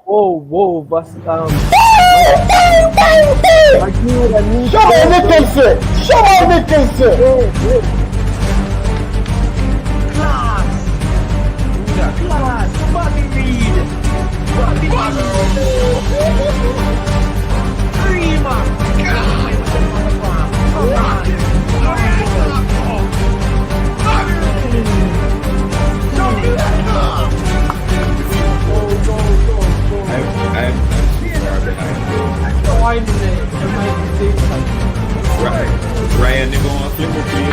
Whoa, was Show my Nicholson! Show my Nicholson! Class! Bobby Reed! Bobby Prima! Ryan, they going to Liverpool.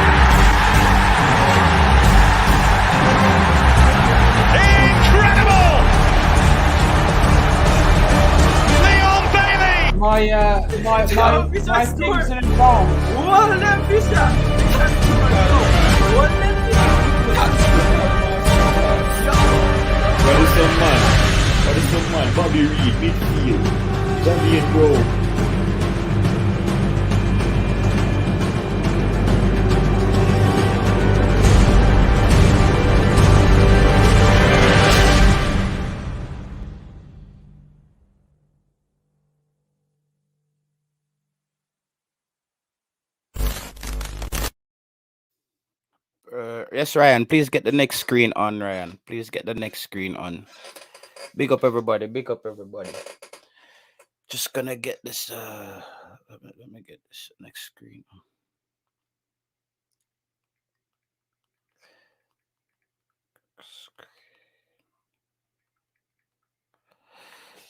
Incredible! Leon Bailey! my things in advance. What an enthusiast! What an enthusiast! What is some man? Bobby Reed, midfield. Jamaica, bro. Yes, Ryan, please get the next screen on, Ryan. Please get the next screen on. Big up everybody. Big up everybody. Just gonna get this. Let me get this next screen.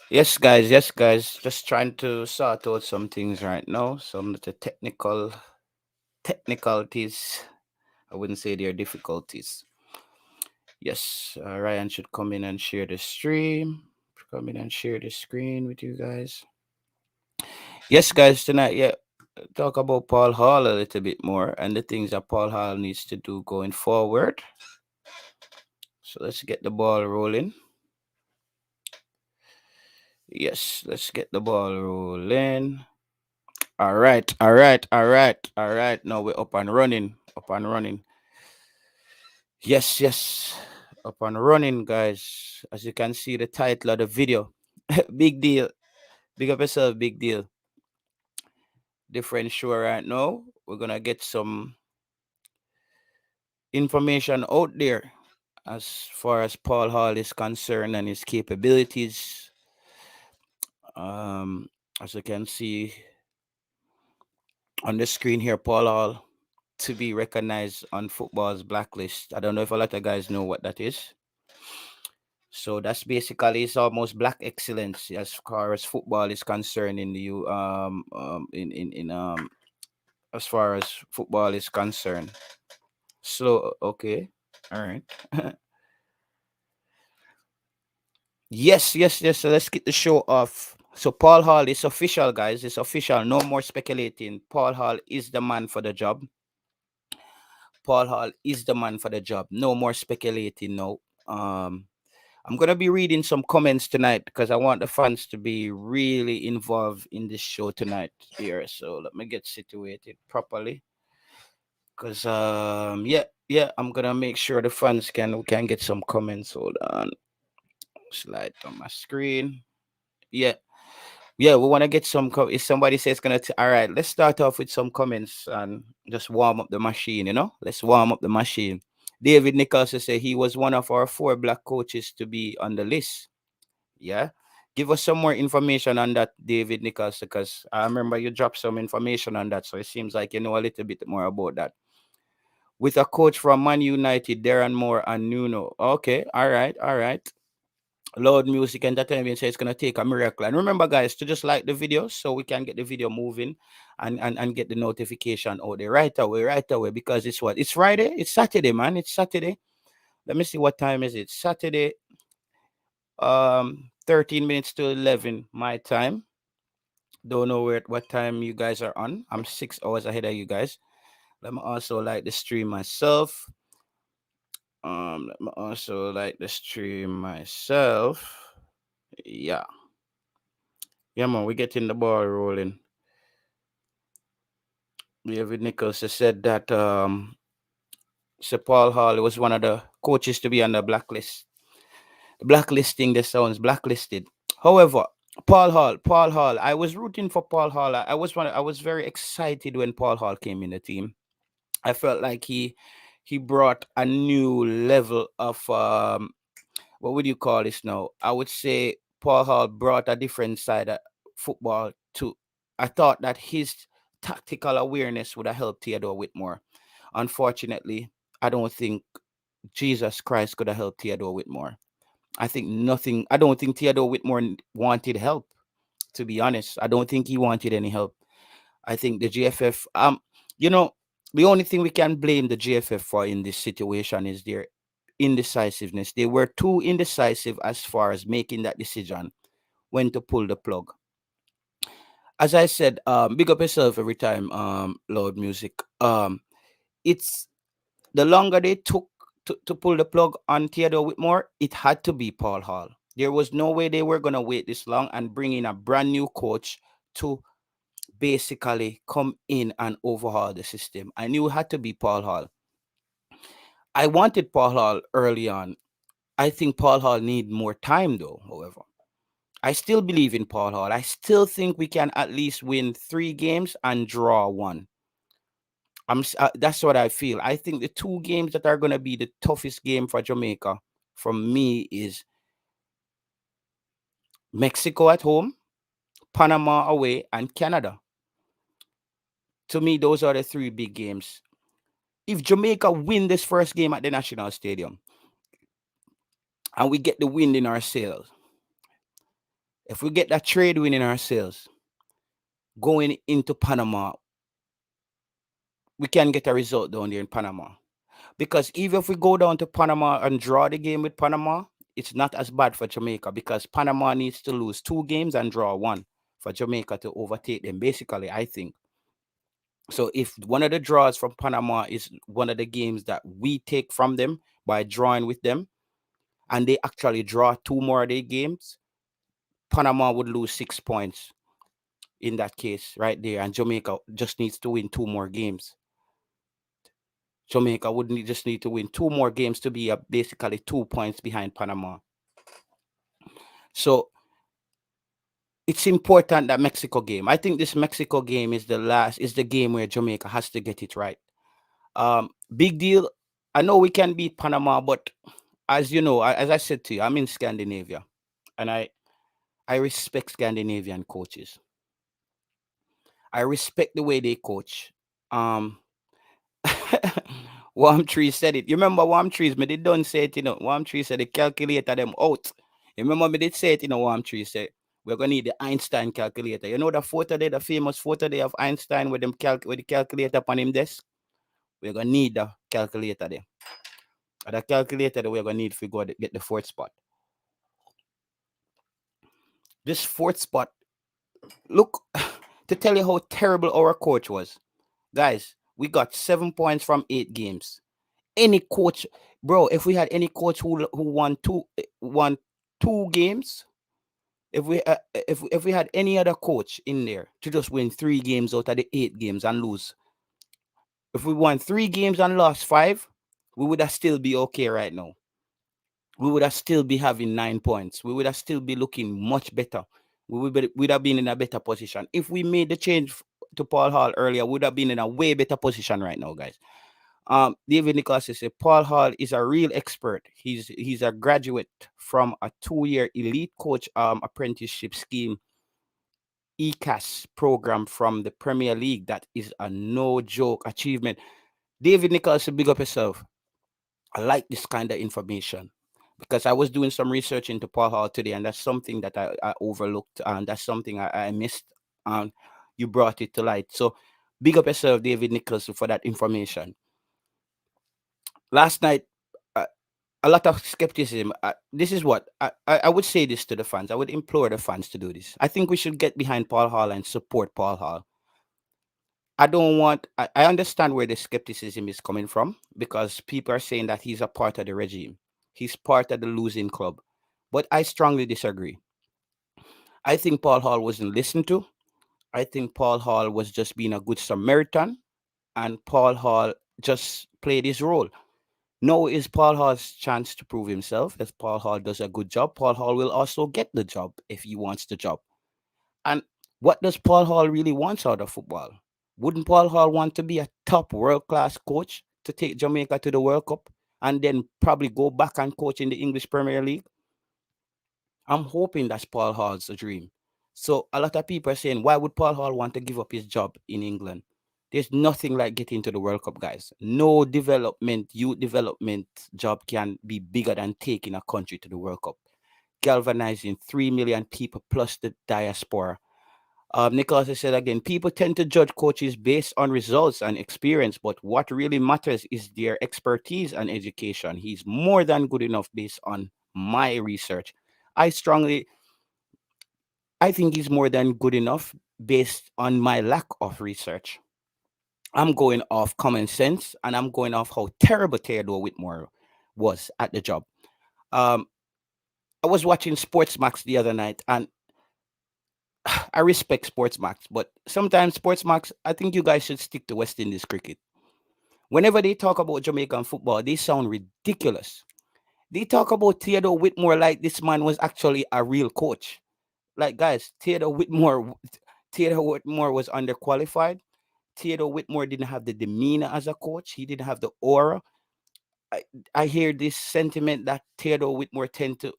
Yes, guys. Yes, guys. Just trying to sort out some things right now. Some of the technicalities. I wouldn't say they're difficulties. Yes, Ryan should come in and share the stream. Come in and share the screen with you guys. Yes, guys, tonight, yeah, talk about Paul Hall a little bit more and the things that Paul Hall needs to do going forward. So let's get the ball rolling. Yes, let's get the ball rolling. All right. Now we're up and running. Yes. Up and running, guys. As you can see, the title of the video. Big deal. Big up yourself, big deal. Different show right now. We're gonna get some information out there as far as Paul Hall is concerned and his capabilities. As you can see on the screen here, Paul Hall to be recognized on football's blacklist. I don't know if a lot of guys know what that is. So that's basically, it's almost black excellence as far as football is concerned in the as far as football is concerned. So okay, all right. Yes. So let's get the show off. So Paul Hall is official, guys. It's official. No more speculating. Paul Hall is the man for the job. Paul Hall is the man for the job. No more speculating. No. I'm gonna be reading some comments tonight because I want the fans to be really involved in this show tonight here. So let me get situated properly. Because yeah, I'm gonna make sure the fans can get some comments. Hold on. Slide on my screen. Yeah, we want to get some. If somebody says all right, let's start off with some comments and just warm up the machine. Let's warm up the machine. David Nicholson said he was one of our 4 black coaches to be on the list. Yeah, give us some more information on that, David Nicholson, because I remember you dropped some information on that, so it seems like you know a little bit more about that. With a coach from Man United, Darren Moore and Nuno. Okay, all right. Loud Music Entertainment says it's going to take a miracle. And remember, guys, to just like the video so we can get the video moving and get the notification out there right away, because it's what? It's Friday? It's Saturday, man. It's Saturday. Let me see what time is it. Saturday, 13 minutes to 11 my time. Don't know what time you guys are on. I'm 6 hours ahead of you guys. Let me also like the stream myself. Let me also like the stream myself. Yeah, man, we're getting the ball rolling. David Nichols said that Sir Paul Hall was one of the coaches to be on the blacklist. Blacklisting, this sounds blacklisted. However, Paul Hall, I was rooting for Paul Hall. I was very excited when Paul Hall came in the team. I felt like he brought a new level of what would you call this now? I would say Paul Hall brought a different side of football to. I thought that his tactical awareness would have helped Theodore Whitmore. Unfortunately, I don't think Jesus Christ could have helped Theodore Whitmore. I think nothing. I don't think Theodore Whitmore wanted help. To be honest, I don't think he wanted any help. I think the GFF. You know, the only thing we can blame the GFF for in this situation is their indecisiveness. They were too indecisive as far as making that decision when to pull the plug. As I said, big up yourself every time, Loud Music. It's the longer they took to pull the plug on Theodore Whitmore, it had to be Paul Hall. There was no way they were gonna wait this long and bring in a brand new coach to basically come in and overhaul the system. I knew it had to be Paul Hall. I wanted Paul Hall early on. I think Paul Hall need more time though, however. I still believe in Paul Hall. I still think we can at least win 3 games and draw one. That's what I feel. I think the 2 games that are going to be the toughest game for Jamaica from me is Mexico at home, Panama away, and Canada. To me, those are the 3 big games. If Jamaica win this first game at the National Stadium and we get the wind in our sails, if we get that trade win in our sails, going into Panama, we can get a result down there in Panama. Because even if we go down to Panama and draw the game with Panama, it's not as bad for Jamaica because Panama needs to lose 2 games and draw one for Jamaica to overtake them, basically, I think. So if one of the draws from Panama is one of the games that we take from them by drawing with them, and they actually draw 2 more of their games, Panama would lose 6 points in that case right there, and Jamaica just needs to win 2 more games. Jamaica would just need to win 2 more games to be basically 2 points behind Panama. So it's important that Mexico game. I think this Mexico game is the game where Jamaica has to get it right. Big deal. I know we can beat Panama, but as you know, as I said to you, I'm in Scandinavia, and I respect Scandinavian coaches. I respect the way they coach. Warm Tree said it. You remember Warm Trees? Me did done say it, Warm Tree said the calculator them out. You remember me did say it, Warm Tree said we're gonna need the Einstein calculator. You know the photo there, the famous photo there of Einstein with with the calculator upon him desk? We're gonna need the calculator there. And the calculator that we're gonna need if we go to get the 4th spot. This 4th spot, look, to tell you how terrible our coach was. Guys, we got 7 points from 8 games. Any coach, bro, if we had any coach who won 2 games, if we had any other coach in there to just win 3 games out of the 8 games and lose, if we won 3 games and lost 5, we would have still be okay right now. We would have still be having 9 points. We would have still be looking much better. We'd have been in a better position. If we made the change to Paul Hall earlier, we would have been in a way better position right now, guys. David Nicholas says Paul Hall is a real expert. He's a graduate from a 2-year elite coach apprenticeship scheme, ECAS program from the Premier League. That is a no joke achievement. David Nicholas, big up yourself. I like this kind of information because I was doing some research into Paul Hall today, and that's something that I overlooked, and that's something I missed. And you brought it to light. So big up yourself, David Nicholas, for that information. Last night, a lot of skepticism. This is what I would say this to the fans. I would implore the fans to do this. I think we should get behind Paul Hall and support Paul Hall. I understand where the skepticism is coming from because people are saying that he's a part of the regime. He's part of the losing club. But I strongly disagree. I think Paul Hall wasn't listened to. I think Paul Hall was just being a good Samaritan, and Paul Hall just played his role. Now is Paul Hall's chance to prove himself. If Paul Hall does a good job, Paul Hall will also get the job if he wants the job. And what does Paul Hall really want out of football? Wouldn't Paul Hall want to be a top world class coach to take Jamaica to the World Cup and then probably go back and coach in the English Premier League? I'm hoping that's Paul Hall's dream. So a lot of people are saying, why would Paul Hall want to give up his job in England? There's nothing like getting to the World Cup, guys. No development, youth development job can be bigger than taking a country to the World Cup, galvanizing 3 million people plus the diaspora. Nicholas has said again, people tend to judge coaches based on results and experience, but what really matters is their expertise and education. He's more than good enough based on my research. I strongly, I think he's more than good enough based on my lack of research. I'm going off common sense and I'm going off how terrible Theodore Whitmore was at the job. Um, I was watching Sports Max the other night and I respect Sports Max, but sometimes Sports Max, I think you guys should stick to West Indies cricket. Whenever they talk about Jamaican football, they sound ridiculous. They talk about Theodore Whitmore like this man was actually a real coach. Like guys, Theodore Whitmore was underqualified. Theodore Whitmore didn't have the demeanor as a coach. He didn't have the aura. I, I hear this sentiment that Theodore Whitmore tend to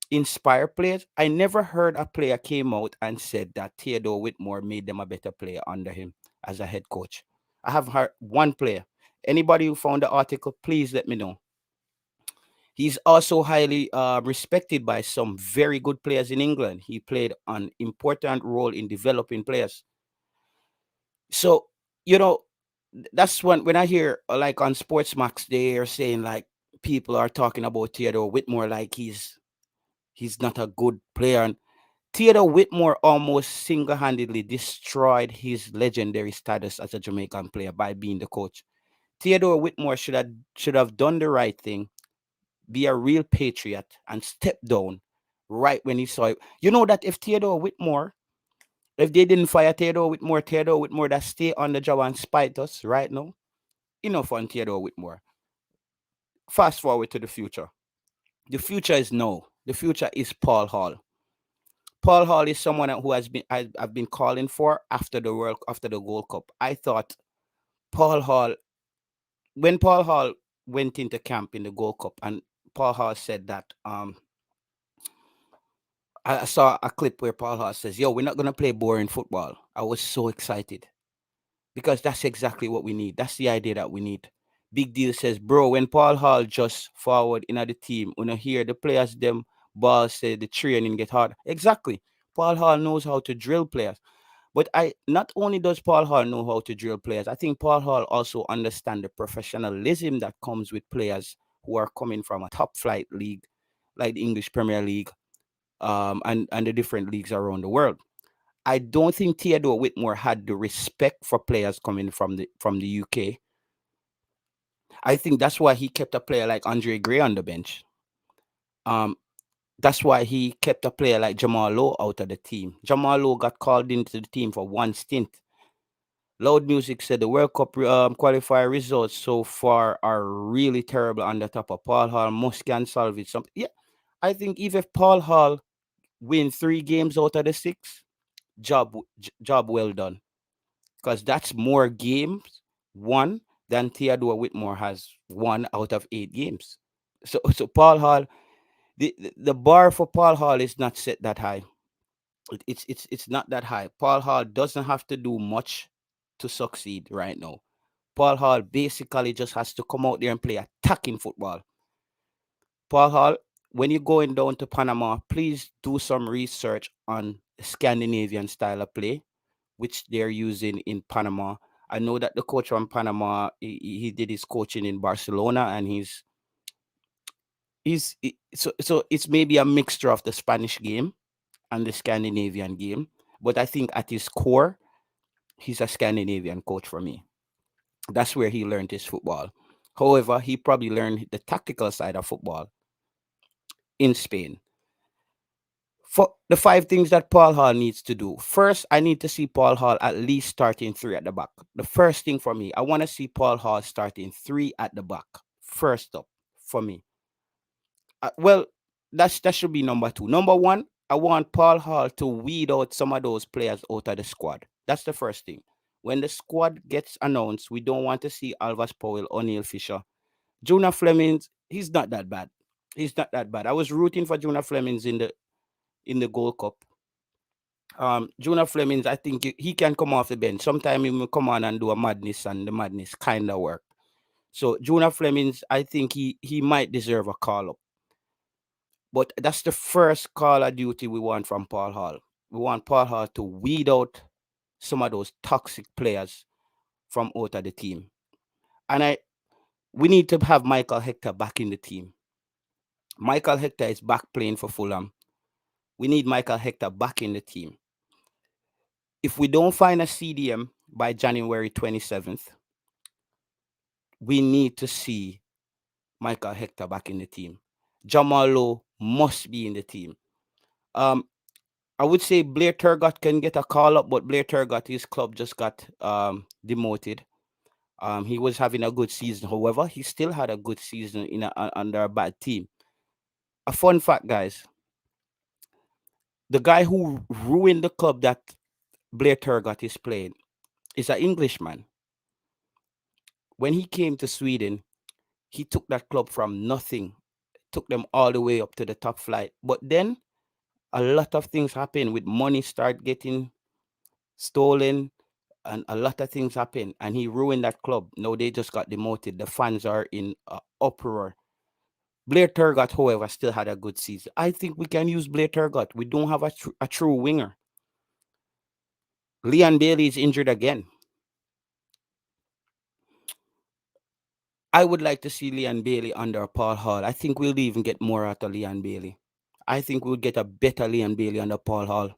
inspire players. I never heard a player came out and said that Theodore Whitmore made them a better player under him as a head coach. I have heard one player. Anybody who found the article, please let me know. He's also highly respected by some very good players in England. He played an important role in developing players. So, you know, that's when I hear like on Sportsmax, they are saying like people are talking about Theodore Whitmore like he's not a good player. And Theodore Whitmore almost single-handedly destroyed his legendary status as a Jamaican player by being the coach. Theodore Whitmore should have done the right thing, be a real patriot, and step down right when he saw it. You know that if they didn't fire Theodore Whitmore that stay on the job and spite us right now. Enough on Theodore Whitmore. Fast forward to the future. The future is no. The future is Paul Hall. Paul Hall is someone who I've been calling for after the Gold Cup. I thought Paul Hall when Paul Hall went into camp in the Gold Cup and Paul Hall said that I saw a clip where Paul Hall says, "Yo, we're not gonna play boring football." I was so excited because that's exactly what we need. That's the idea that we need. Big Deal says, "Bro, when Paul Hall just forward in the team, when you hear the players them ball say the training get hard." Exactly. Paul Hall knows how to drill players. But I not only does Paul Hall know how to drill players, I think Paul Hall also understands the professionalism that comes with players who are coming from a top flight league like the English Premier League, and the different leagues around the world. I don't think Theodore Whitmore had the respect for players coming from the UK. I think that's why he kept a player like Andre Gray on the bench. Um, that's why he kept a player like Jamal Lowe out of the team. Jamal Lowe got called into the team for one stint. Loud Music said the World Cup qualifier results so far are really terrible on the top of Paul Hall. Must can solve it. Something. Yeah, I think even if Paul Hall win 3 games out of the 6, job well done. Because that's more games won than Theodore Whitmore has won out of 8 games. So Paul Hall, the bar for Paul Hall is not set that high. It's not that high. Paul Hall doesn't have to do much to succeed right now. Paul Hall basically just has to come out there and play attacking football. Paul Hall, when you're going down to Panama, please do some research on Scandinavian style of play, which they're using in Panama. I know that the coach from Panama, he did his coaching in Barcelona, and so it's maybe a mixture of the Spanish game and the Scandinavian game. But I think at his core, he's a Scandinavian coach for me. That's where he learned his football. However, he probably learned the tactical side of football in Spain. For the 5 things that Paul Hall needs to do. First, I need to see Paul Hall at least starting 3 at the back. The first thing for me, I want to see Paul Hall starting 3 at the back first up for me. Well, that should be number two. Number one, I want Paul Hall to weed out some of those players out of the squad. That's the first thing. When the squad gets announced, we don't want to see Alvas Powell, O'Neal Fisher, Jonah Flemings. He's not that bad. He's not that bad. I was rooting for Jonah Flemings in the Gold Cup. Jonah Flemings, I think he can come off the bench. Sometime he will come on and do a madness, and the madness kind of work. So Jonah Flemings, I think he might deserve a call up. But that's the first call of duty we want from Paul Hall. We want Paul Hall to weed out some of those toxic players from out of the team. And we need to have Michael Hector back in the team. Michael Hector is back playing for Fulham. We need Michael Hector back in the team. If we don't find a CDM by January 27th, we need to see Michael Hector back in the team. Jamal Lowe must be in the team. I would say Blair Turgott can get a call up, but Blair Turgott, his club just got demoted. He was having a good season. However, he still had a good season under a bad team. A fun fact, guys. The guy who ruined the club that Blair Turgott is playing is an Englishman. When he came to Sweden, he took that club from nothing, took them all the way up to the top flight. But then a lot of things happen with money start getting stolen, and a lot of things happen, and he ruined that club. Now they just got demoted. The fans are in uproar. Blair Turgott, however, still had a good season. I think we can use Blair Turgott. We don't have a true winger. Leon Bailey is injured again. I would like to see Leon Bailey under Paul Hall. I think we'll even get more out of Leon Bailey. I think we'll get a better Leon Bailey under Paul Hall.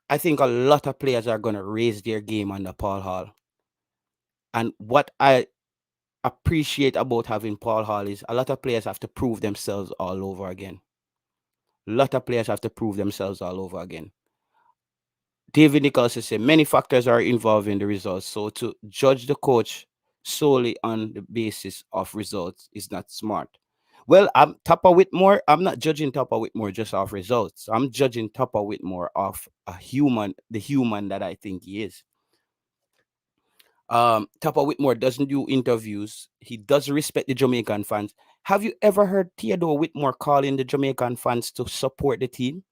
I think a lot of players are going to raise their game under Paul Hall. And what I appreciate about having Paul Hall is a lot of players have to prove themselves all over again. A lot of players have to prove themselves all over again. David Nicholson said many factors are involved in the results. So to judge the coach solely on the basis of results is not smart. Well, I'm Tupper Whitmore. I'm not judging Tupper Whitmore just off results. I'm judging Tupper Whitmore off the human that I think he is. Tupper Whitmore doesn't do interviews. He does respect the Jamaican fans. Have you ever heard Theodore Whitmore calling the Jamaican fans to support the team?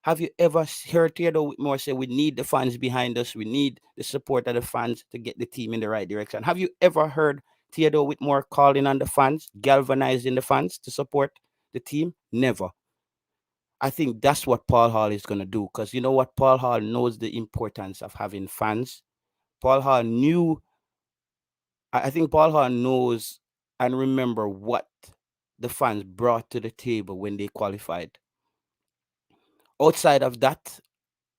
Have you ever heard Theodore Whitmore say, we need the fans behind us, we need the support of the fans to get the team in the right direction? Have you ever heard Theodore Whitmore calling on the fans, galvanizing the fans to support the team? Never. I think that's what Paul Hall is going to do, because you know what? Paul Hall knows the importance of having fans. Paul Hall knew, I think Paul Hall knows and remember what the fans brought to the table when they qualified. Outside of that,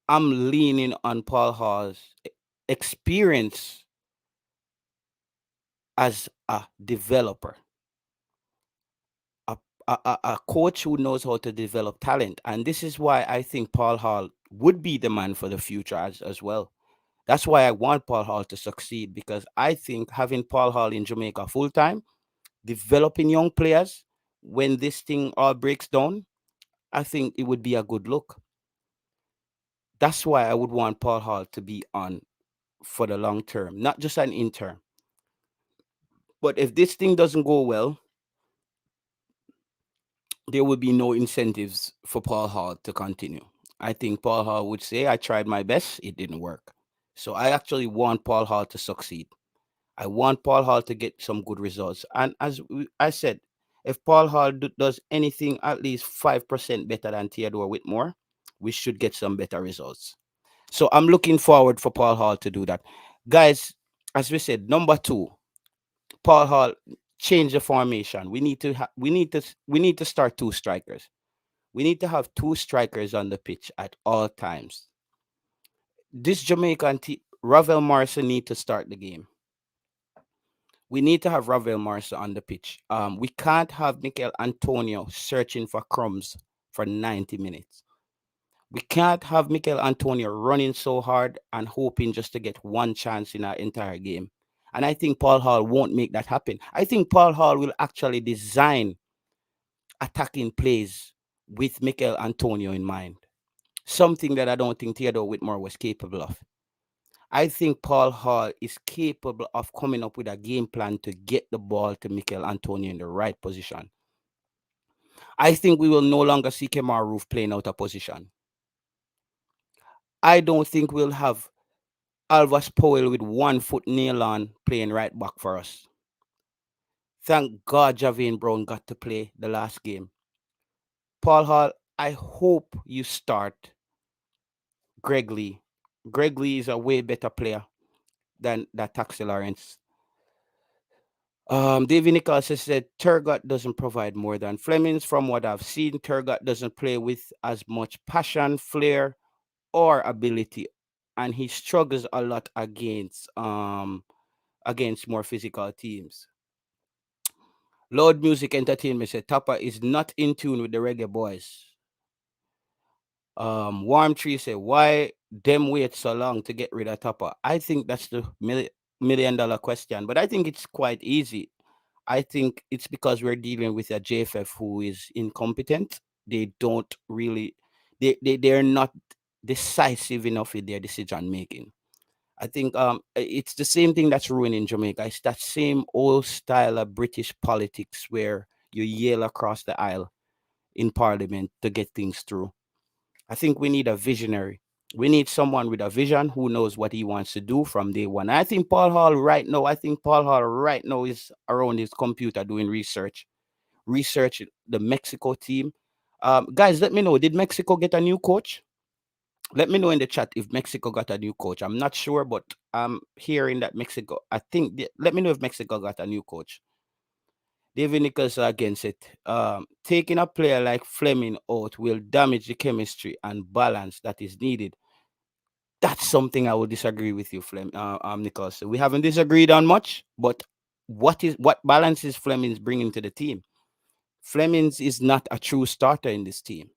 I'm leaning on Paul Hall's experience as a developer, a coach who knows how to develop talent. And this is why I think Paul Hall would be the man for the future as well. That's why I want Paul Hall to succeed, because I think having Paul Hall in Jamaica full time, developing young players, when this thing all breaks down, I think it would be a good look. That's why I would want Paul Hall to be on for the long term, not just an intern. But if this thing doesn't go well, there will be no incentives for Paul Hall to continue. I think Paul Hall would say, I tried my best, it didn't work. So I actually want Paul Hall to succeed. I want Paul Hall to get some good results. And as I said, if Paul Hall does anything at least 5% better than Theodore Whitmore, we should get some better results. So I'm looking forward for Paul Hall to do that. Guys, as we said, number 2, Paul Hall change the formation. We need to start 2 strikers. We need to have 2 strikers on the pitch at all times. This Jamaican team, Ravel Morrison need to start the game. We need to have Ravel Morrison on the pitch. We can't have Mikel Antonio searching for crumbs for 90 minutes. We can't have Mikel Antonio running so hard and hoping just to get one chance in our entire game. And I think Paul Hall won't make that happen. I think Paul Hall will actually design attacking plays with Mikel Antonio in mind. Something that I don't think Theodore Whitmore was capable of. I think Paul Hall is capable of coming up with a game plan to get the ball to Mikel Antonio in the right position. I think we will no longer see Kemar Roof playing out of position. I don't think we'll have Alvas Powell with 1 foot nail on playing right back for us. Thank God Javane Brown got to play the last game. Paul Hall, I hope you start Greg Lee. Greg Lee is a way better player than that Taxi Lawrence. David Nichols has said Turgot doesn't provide more than Flemings. From what I've seen, Turgot doesn't play with as much passion, flair, or ability, and he struggles a lot against more physical teams. Loud Music Entertainment said Tapa is not in tune with the Reggae Boys. Warm Tree said, why them wait so long to get rid of Tapa? I think that's the $1 million question, but I think it's quite easy. I think it's because we're dealing with a JFF who is incompetent. They don't really, they're not decisive enough in their decision making. I think it's the same thing that's ruining Jamaica. It's that same old style of British politics where you yell across the aisle in Parliament to get things through. I think we need a visionary. We need someone with a vision who knows what he wants to do from day one. I think Paul Hall right now is around his computer doing research the Mexico team. Guys, let me know. Did Mexico get a new coach? Let me know in the chat if Mexico got a new coach. I'm not sure, but I'm hearing that Mexico. Let me know if Mexico got a new coach. David Nichols against it. Taking a player like Fleming out will damage the chemistry and balance that is needed. That's something I would disagree with you, Nichols. We haven't disagreed on much, but what balance is Fleming's bringing to the team? Flemings is not a true starter in this team.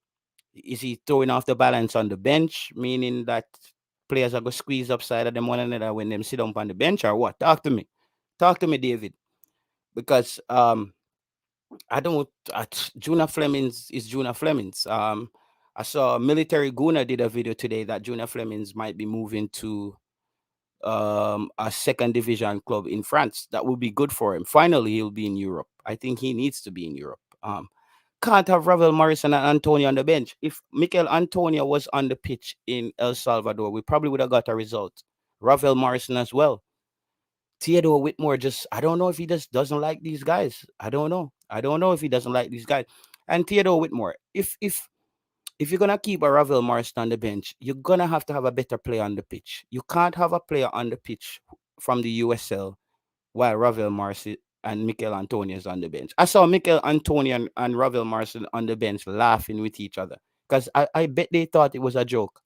Is he throwing off the balance on the bench, meaning that players are going to squeeze upside of them one another when them sit up on the bench, or what? Talk to me, David, because I don't. Juna Flemings is Juna Flemings. I saw Military Guna did a video today that Juna Flemings might be moving to a second division club in France. That would be good for him. Finally, he'll be in Europe. I think he needs to be in Europe. Can't have Ravel Morrison and Antonio on the bench. If Mikel Antonio was on the pitch in El Salvador, we probably would have got a result. Ravel Morrison as well. Theodore Whitmore I don't know if he just doesn't like these guys. I don't know. I don't know if he doesn't like these guys. And Theodore Whitmore, if you're gonna keep a Ravel Morrison on the bench, you're gonna have to have a better player on the pitch. You can't have a player on the pitch from the USL while Ravel Morrison and Mikel Antonio is on the bench. I saw Mikel Antonio and Ravel Morrison on the bench laughing with each other because I bet they thought it was a joke.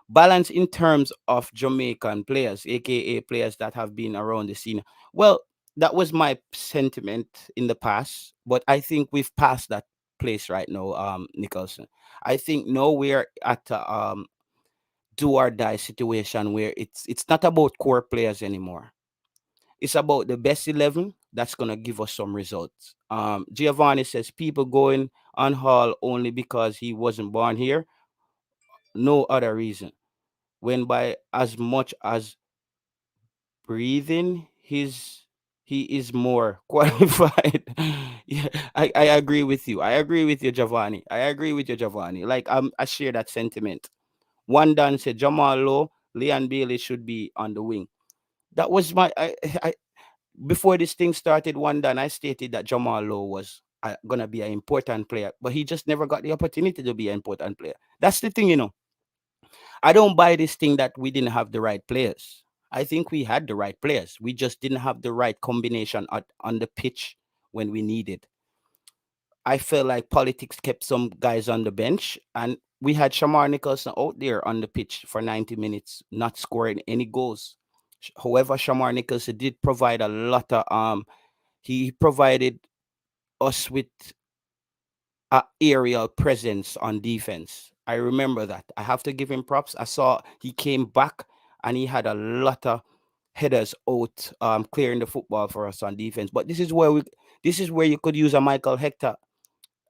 Balance in terms of Jamaican players, aka players that have been around the scene. Well, that was my sentiment in the past, but I think we've passed that place right now, Nicholson. I think now we're at do or die situation where it's not about core players anymore. It's about the best 11 that's gonna give us some results. Giovanni says people going on Hall only because he wasn't born here, no other reason. When by as much as breathing, he is more qualified. Yeah, I agree with you. I agree with you, Giovanni. I agree with you, Giovanni. Like I share that sentiment. One Dan said Jamal Lowe, Leon Bailey should be on the wing. That was I before this thing started. One Dan, I stated that Jamal Lowe was gonna be an important player, but he just never got the opportunity to be an important player. That's the thing, you know. I don't buy this thing that we didn't have the right players. I think we had the right players. We just didn't have the right combination on the pitch when we needed. I feel like politics kept some guys on the bench, and we had Shamar Nicholson out there on the pitch for 90 minutes, not scoring any goals. However, Shamar Nicholson did provide a lot of he provided us with aerial presence on defense. I remember that. I have to give him props. I saw he came back and he had a lot of headers out, clearing the football for us on defense. But this is where you could use a Michael Hector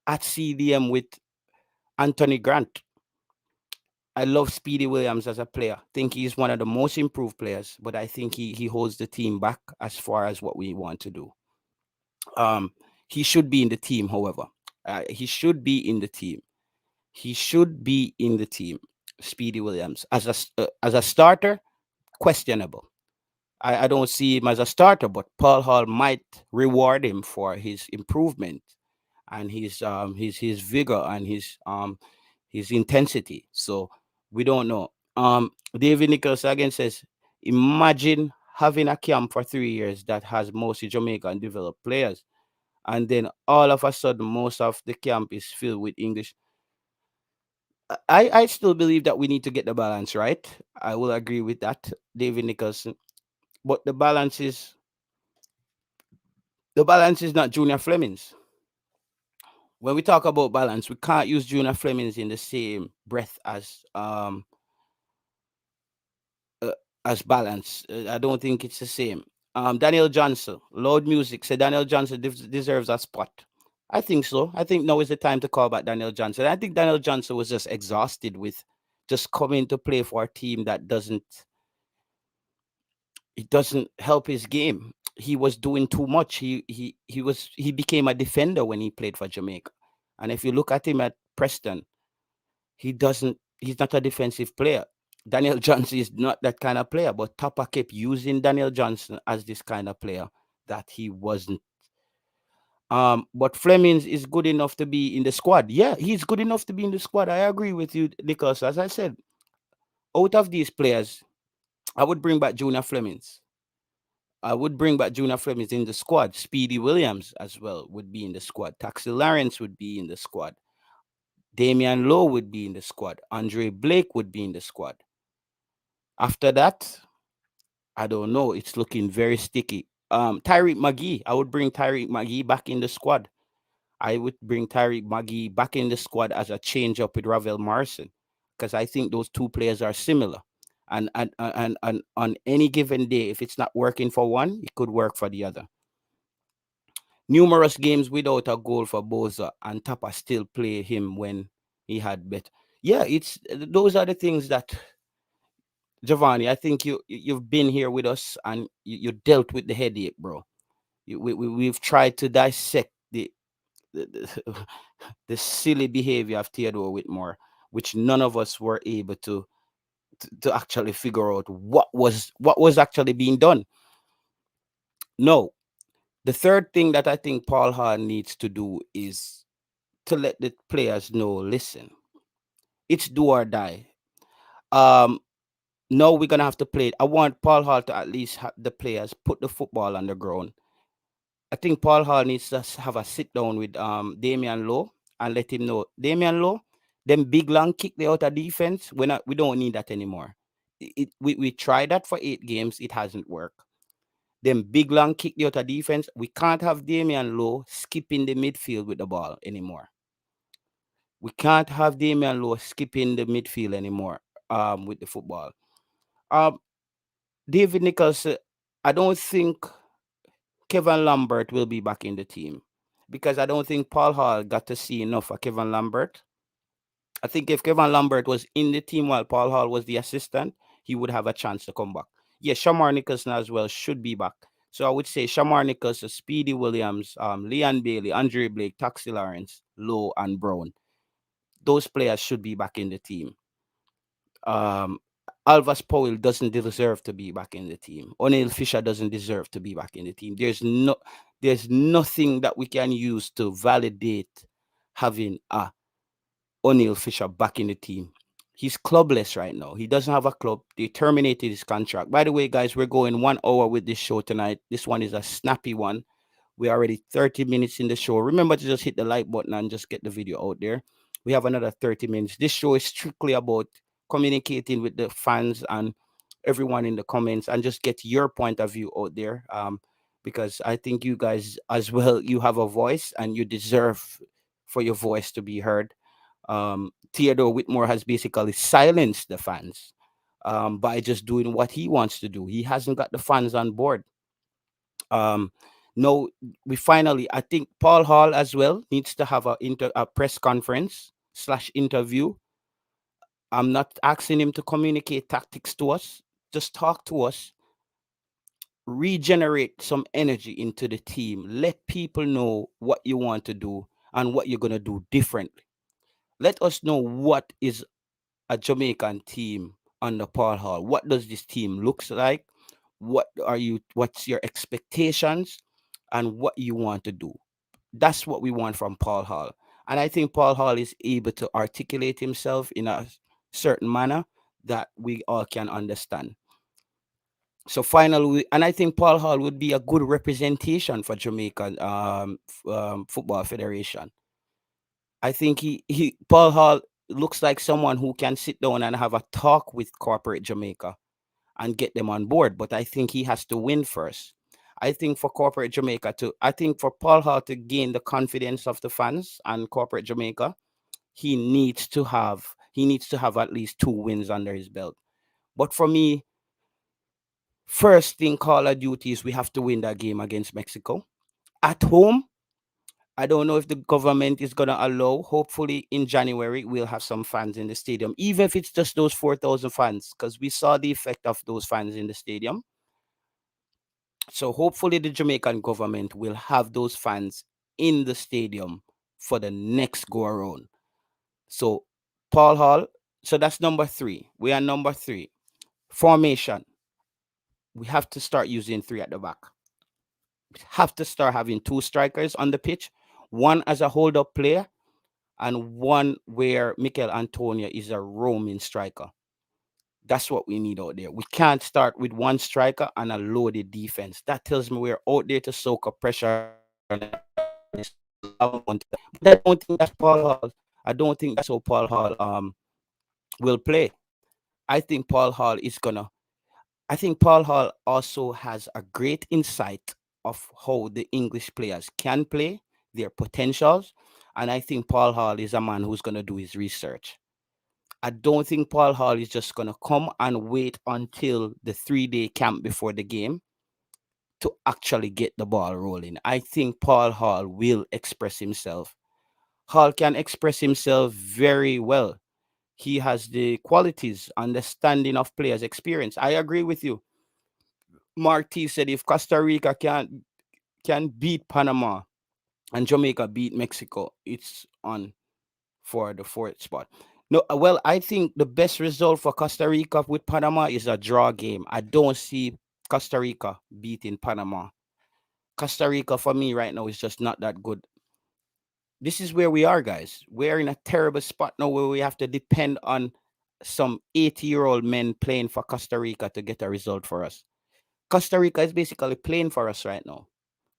at CDM with Anthony Grant. I love Speedy Williams as a player. Think he's one of the most improved players, but I think he holds the team back as far as what we want to do. Um, he should be in the team, however. He should be in the team. He should be in the team. Speedy Williams as a starter, questionable. I don't see him as a starter, but Paul Hall might reward him for his improvement and his vigor and his intensity. So we don't know. David Nichols again says, imagine having a camp for 3 years that has mostly Jamaican developed players, and then all of a sudden most of the camp is filled with English. I still believe that we need to get the balance right. I will agree with that, David Nicholson. But the balance is not Junior Flemings. When we talk about balance, we can't use Junior Flemings in the same breath as balance. I don't think it's the same. Daniel Johnson, Loud Music said Daniel Johnson deserves a spot. I think so. I think now is the time to call back Daniel Johnson. I think Daniel Johnson was just exhausted with just coming to play for a team that doesn't help his game. He was doing too much. He became a defender when he played for Jamaica. And if you look at him at Preston, he's not a defensive player. Daniel Johnson is not that kind of player, but Tapa kept using Daniel Johnson as this kind of player that he wasn't. But Flemings is good enough to be in the squad. Yeah, he's good enough to be in the squad. I agree with you, Nicholas. As I said, out of these players, I would bring back Junior Flemings. I would bring back Junior Flemings in the squad. Speedy Williams as well would be in the squad. Taxi Lawrence would be in the squad. Damian Lowe would be in the squad. Andre Blake would be in the squad. After that, I don't know. It's looking very sticky. Tyreek McGee. I would bring Tyreek McGee back in the squad. I would bring Tyreek McGee back in the squad as a change up with Ravel Morrison, because I think those two players are similar. And on any given day, if it's not working for one, it could work for the other. Numerous games without a goal for Boza, and Tapa still play him when he had bet. Yeah, those are the things that, Giovanni, I think you've been here with us and you dealt with the headache, bro. We've tried to dissect the, the silly behavior of Theodore Whitmore, which none of us were able to actually figure out what was actually being done. No, the third thing that I think Paul Hall needs to do is to let the players know, listen, it's do or die. No, we're gonna have to play it. I want Paul Hall to at least have the players put the football on the ground. I think Paul Hall needs to have a sit down with Damian Lowe and let him know, Damian Lowe, them big long kick the outer defense, we don't need that anymore. We tried that for 8 games, it hasn't worked. Them big long kick the outer defense, we can't have Damian Lowe skipping the midfield with the ball anymore. We can't have Damian Lowe skipping the midfield anymore with the football. David Nichols, I don't think Kevin Lambert will be back in the team, because I don't think Paul Hall got to see enough of Kevin Lambert. I think if Kevin Lambert was in the team while Paul Hall was the assistant, he would have a chance to come back. Yeah, Shamar Nicholson as well should be back. So I would say Shamar Nicholson, Speedy Williams, Leon Bailey, Andre Blake, Taxi Lawrence, Lowe, and Brown. Those players should be back in the team. Alvas Powell doesn't deserve to be back in the team. O'Neill Fisher doesn't deserve to be back in the team. There's nothing that we can use to validate having O'Neill Fisher back in the team. He's clubless right now. He doesn't have a club. They terminated his contract. By the way, guys, we're going 1 hour with this show tonight. This one is a snappy one. We're already 30 minutes in the show. Remember to just hit the like button and just get the video out there. We have another 30 minutes. This show is strictly about communicating with the fans and everyone in the comments and just get your point of view out there. Because I think you guys as well, you have a voice and you deserve for your voice to be heard. Theodore Whitmore has basically silenced the fans. by just doing what he wants to do. He hasn't got the fans on board. Um, no, we finally, I think Paul Hall as well needs to have a press conference slash interview. I'm not asking him to communicate tactics to us. Just talk to us, regenerate some energy into the team. Let people know what you want to do and what you're going to do differently. Let us know what is a Jamaican team under Paul Hall. What does this team looks like? What's your expectations and what you want to do? That's what we want from Paul Hall. And I think Paul Hall is able to articulate himself in a certain manner that we all can understand. So finally, and I think Paul Hall would be a good representation for Jamaica Football Federation. I think he Paul Hall looks like someone who can sit down and have a talk with corporate Jamaica and get them on board. But I think he has to win first. I think for corporate Jamaica I think for Paul Hall to gain the confidence of the fans and corporate Jamaica, he needs to have at least 2 wins under his belt. But for me, first thing Call of Duty is we have to win that game against Mexico. At home, I don't know if the government is going to allow. Hopefully, in January, we'll have some fans in the stadium, even if it's just those 4,000 fans, because we saw the effect of those fans in the stadium. So, hopefully, the Jamaican government will have those fans in the stadium for the next go around. So, Paul Hall, so that's number 3. We are number 3. Formation. We have to start using 3 at the back. We have to start having 2 strikers on the pitch, one as a hold up player and one where Mikel Antonio is a roaming striker. That's what we need out there. We can't start with 1 striker and a loaded defense. That tells me we're out there to soak up pressure. But I don't think that's Paul Hall. I don't think that's how Paul Hall will play. I think Paul Hall is gonna. I think Paul Hall also has a great insight of how the English players can play, their potentials, and I think Paul Hall is a man who's gonna do his research. I don't think Paul Hall is just gonna come and wait until the 3-day camp before the game to actually get the ball rolling. I think Paul Hall will express himself. Hall can express himself very well. He has the qualities, understanding of players, experience. I agree with you. Mark T said if Costa Rica can beat Panama and Jamaica beat Mexico, it's on for the 4th spot. No, well, I think the best result for Costa Rica with Panama is a draw game. I don't see Costa Rica beating Panama. Costa Rica for me right now is just not that good. This is where we are, guys. We're in a terrible spot now where we have to depend on some 80-year-old men playing for Costa Rica to get a result for us. Costa Rica is basically playing for us right now.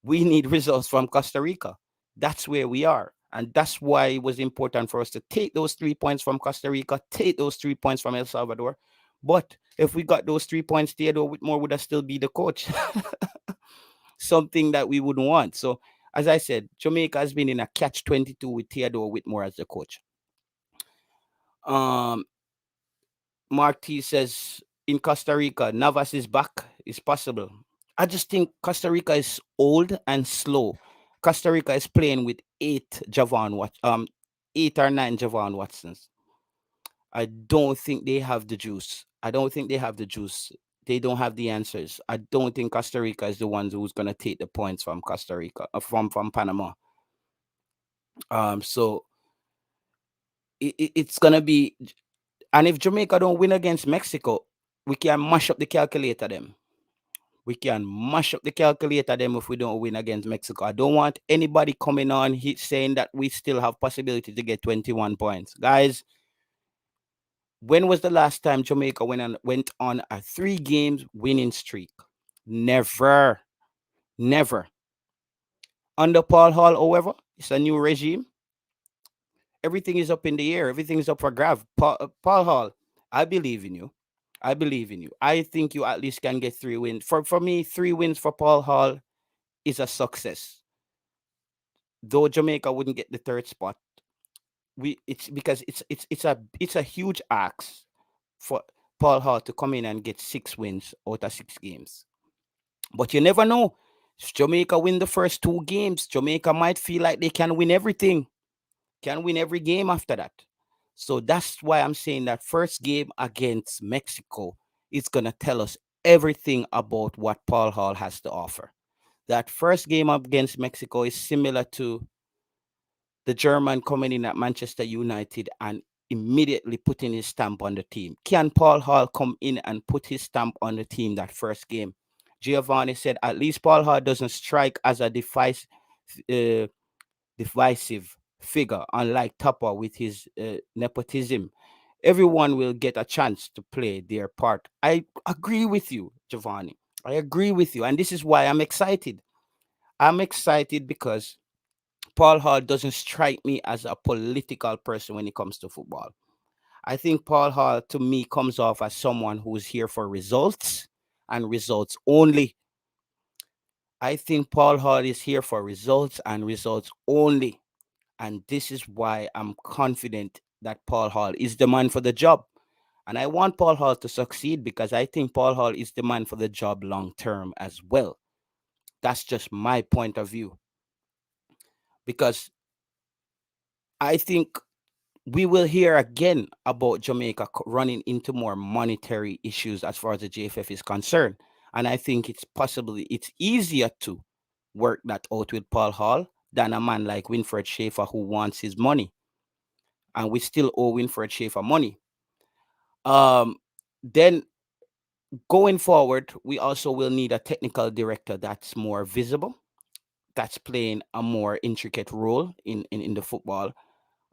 We need results from Costa Rica. That's where we are. And that's why it was important for us to take those 3 points from Costa Rica, take those 3 points from El Salvador. But if we got those 3 points, Theodore Whitmore would have still be the coach. Something that we wouldn't want. So, as I said, Jamaica has been in a catch-22 with Theodore Whitmore as the coach. Mark T says, in Costa Rica, Navas is back. It's possible. I just think Costa Rica is old and slow. Costa Rica is playing with 8 or 9 Javon Watsons. I don't think they have the juice. I don't think they have the juice. They don't have the answers. I don't think Costa Rica is the ones who's going to take the points from Costa Rica, from Panama. So it's going to be, and if Jamaica don't win against Mexico, we can mash up the calculator them. We can mash up the calculator them if we don't win against Mexico. I don't want anybody coming on saying that we still have possibility to get 21 points. Guys, when was the last time Jamaica went on a 3 games winning streak? Never. Never. Under Paul Hall, however, it's a new regime. Everything is up in the air. Everything is up for grabs. Paul Hall, I believe in you. I believe in you. I think you at least can get 3 wins. For me, 3 wins for Paul Hall is a success. Though Jamaica wouldn't get the 3rd spot, it's because it's a huge ask for Paul Hall to come in and get 6 wins out of 6 games. But you never know. If Jamaica win the first 2 games, Jamaica might feel like they can win everything, can win every game after that. So that's why I'm saying that first game against Mexico is going to tell us everything about what Paul Hall has to offer. That first game against Mexico is similar to the German coming in at Manchester United and immediately putting his stamp on the team. Can Paul Hall come in and put his stamp on the team that first game? Giovanni said, at least Paul Hall doesn't strike as a uh, divisive figure, unlike Tupper with his nepotism. Everyone will get a chance to play their part. I agree with you, Giovanni. I agree with you. And this is why I'm excited. I'm excited because Paul Hall doesn't strike me as a political person when it comes to football. I think Paul Hall, to me, comes off as someone who's here for results and results only. I think Paul Hall is here for results and results only. And this is why I'm confident that Paul Hall is the man for the job. And I want Paul Hall to succeed because I think Paul Hall is the man for the job long term as well. That's just my point of view. Because I think we will hear again about Jamaica running into more monetary issues as far as the JFF is concerned. And I think it's easier to work that out with Paul Hall than a man like Winfred Schaefer who wants his money. And we still owe Winfred Schaefer money. Then going forward, we also will need a technical director that's more visible, that's playing a more intricate role in the football.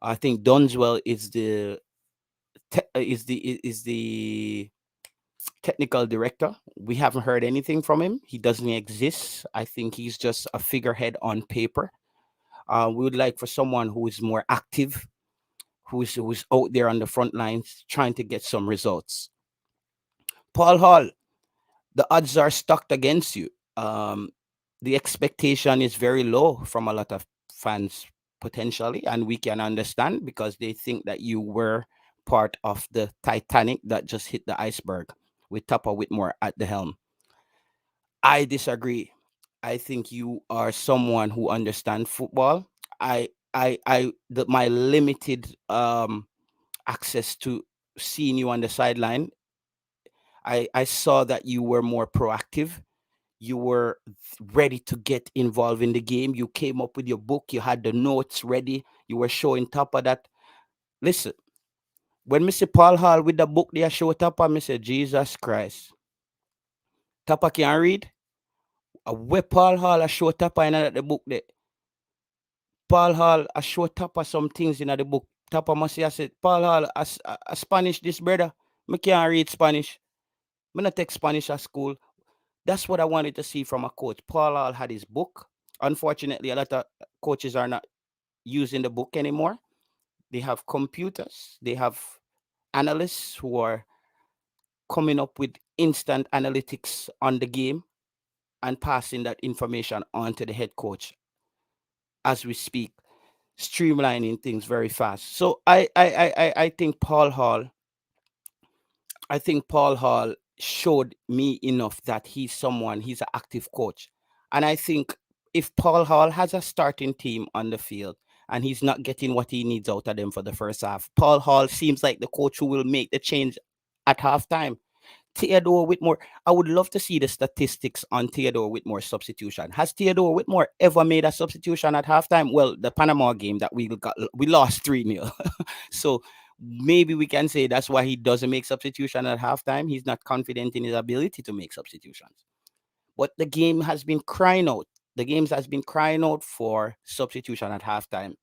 I think Dunswell is the technical director. We haven't heard anything from him. He doesn't exist. I think he's just a figurehead on paper. We would like for someone who is more active, who's out there on the front lines trying to get some results. Paul Hall, the odds are stacked against you. The expectation is very low from a lot of fans potentially, and we can understand because they think that you were part of the Titanic that just hit the iceberg with Tupper Whitmore at the helm. I disagree. I think you are someone who understands football. My limited access to seeing you on the sideline, I saw that you were more proactive. You were ready to get involved in the game. You came up with your book. You had the notes ready. You were showing Tupper that. Listen, when Mr. Paul Hall with the book they show Tupper, Mr. Jesus Christ. Tupper can read. Where Paul Hall show Tupper in the book there. Paul Hall show Tupper some things in the book. Tupper must have said, Paul Hall, a Spanish this brother. I can't read Spanish. I not take Spanish at school. That's what I wanted to see from a coach. Paul Hall had his book. Unfortunately, a lot of coaches are not using the book anymore. They have computers. They have analysts who are coming up with instant analytics on the game and passing that information on to the head coach as we speak, streamlining things very fast. So I think Paul Hall, showed me enough that he's an active coach. And I think if Paul Hall has a starting team on the field and he's not getting what he needs out of them for the first half, Paul Hall seems like the coach who will make the change at halftime. Theodore Whitmore, I would love to see the statistics on Theodore Whitmore's substitution. Has Theodore Whitmore ever made a substitution at halftime? Well, the Panama game that we lost 3-0. So maybe we can say that's why he doesn't make substitution at halftime. He's not confident in his ability to make substitutions. But the game has been crying out. The games has been crying out for substitution at halftime.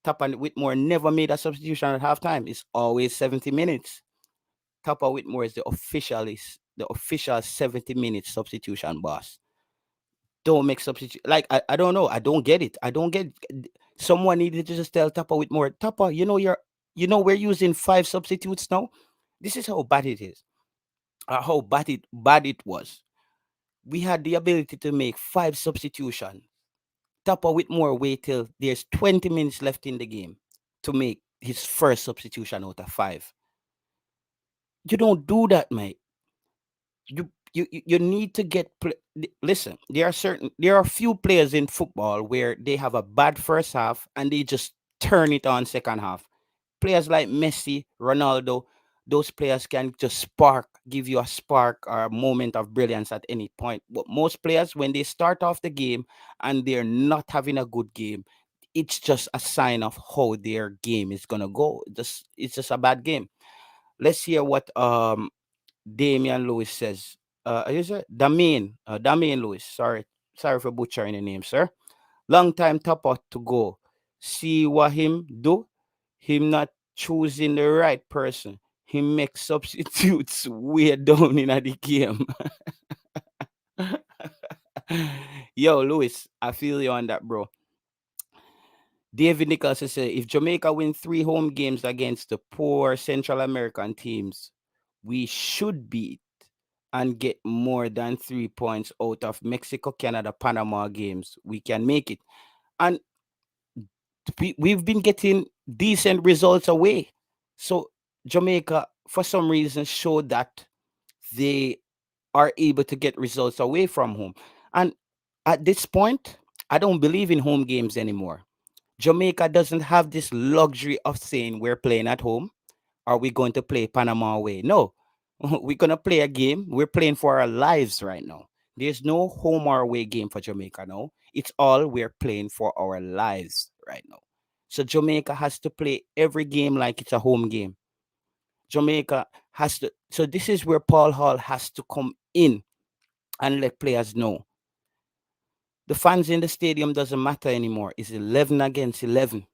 Tupper Whitmore never made a substitution at halftime. It's always 70 minutes. Tupper Whitmore is the official 70-minute substitution boss. Don't make substitution. Like, I don't know. I don't get it. Someone needed to just tell Tupper Whitmore, Tupper, we're using 5 substitutes now. This is how bad it is. How bad it was. We had the ability to make 5 substitutions. Tupper Whitmore wait till there's 20 minutes left in the game to make his first substitution out of 5. You don't do that, mate. You need to get listen, there are few players in football where they have a bad first half and they just turn it on second half. Players like Messi, Ronaldo, those players can just give you a spark or a moment of brilliance at any point. But most players, when they start off the game and they're not having a good game, it's just a sign of how their game is gonna go. It's just a bad game. Let's hear what Damian Lewis says. Is it Damian Lewis? Sorry for butchering the name, sir. Long time top out to go. See what him do? Him not choosing the right person. He makes substitutes way down in the game. Yo, Lewis, I feel you on that, bro. David Nicholson said, if Jamaica win 3 home games against the poor Central American teams, we should beat and get more than 3 points out of Mexico, Canada, Panama games. We can make it. And we've been getting decent results away. So Jamaica, for some reason, showed that they are able to get results away from home. And at this point, I don't believe in home games anymore. Jamaica doesn't have this luxury of saying we're playing at home. Are we going to play Panama away? No, we're going to play a game. We're playing for our lives right now. There's no home or away game for Jamaica now. It's all we're playing for our lives right now. So Jamaica has to play every game like it's a home game. Jamaica has to. So this is where Paul Hall has to come in and let players know. The fans in the stadium doesn't matter anymore. It's 11 against 11.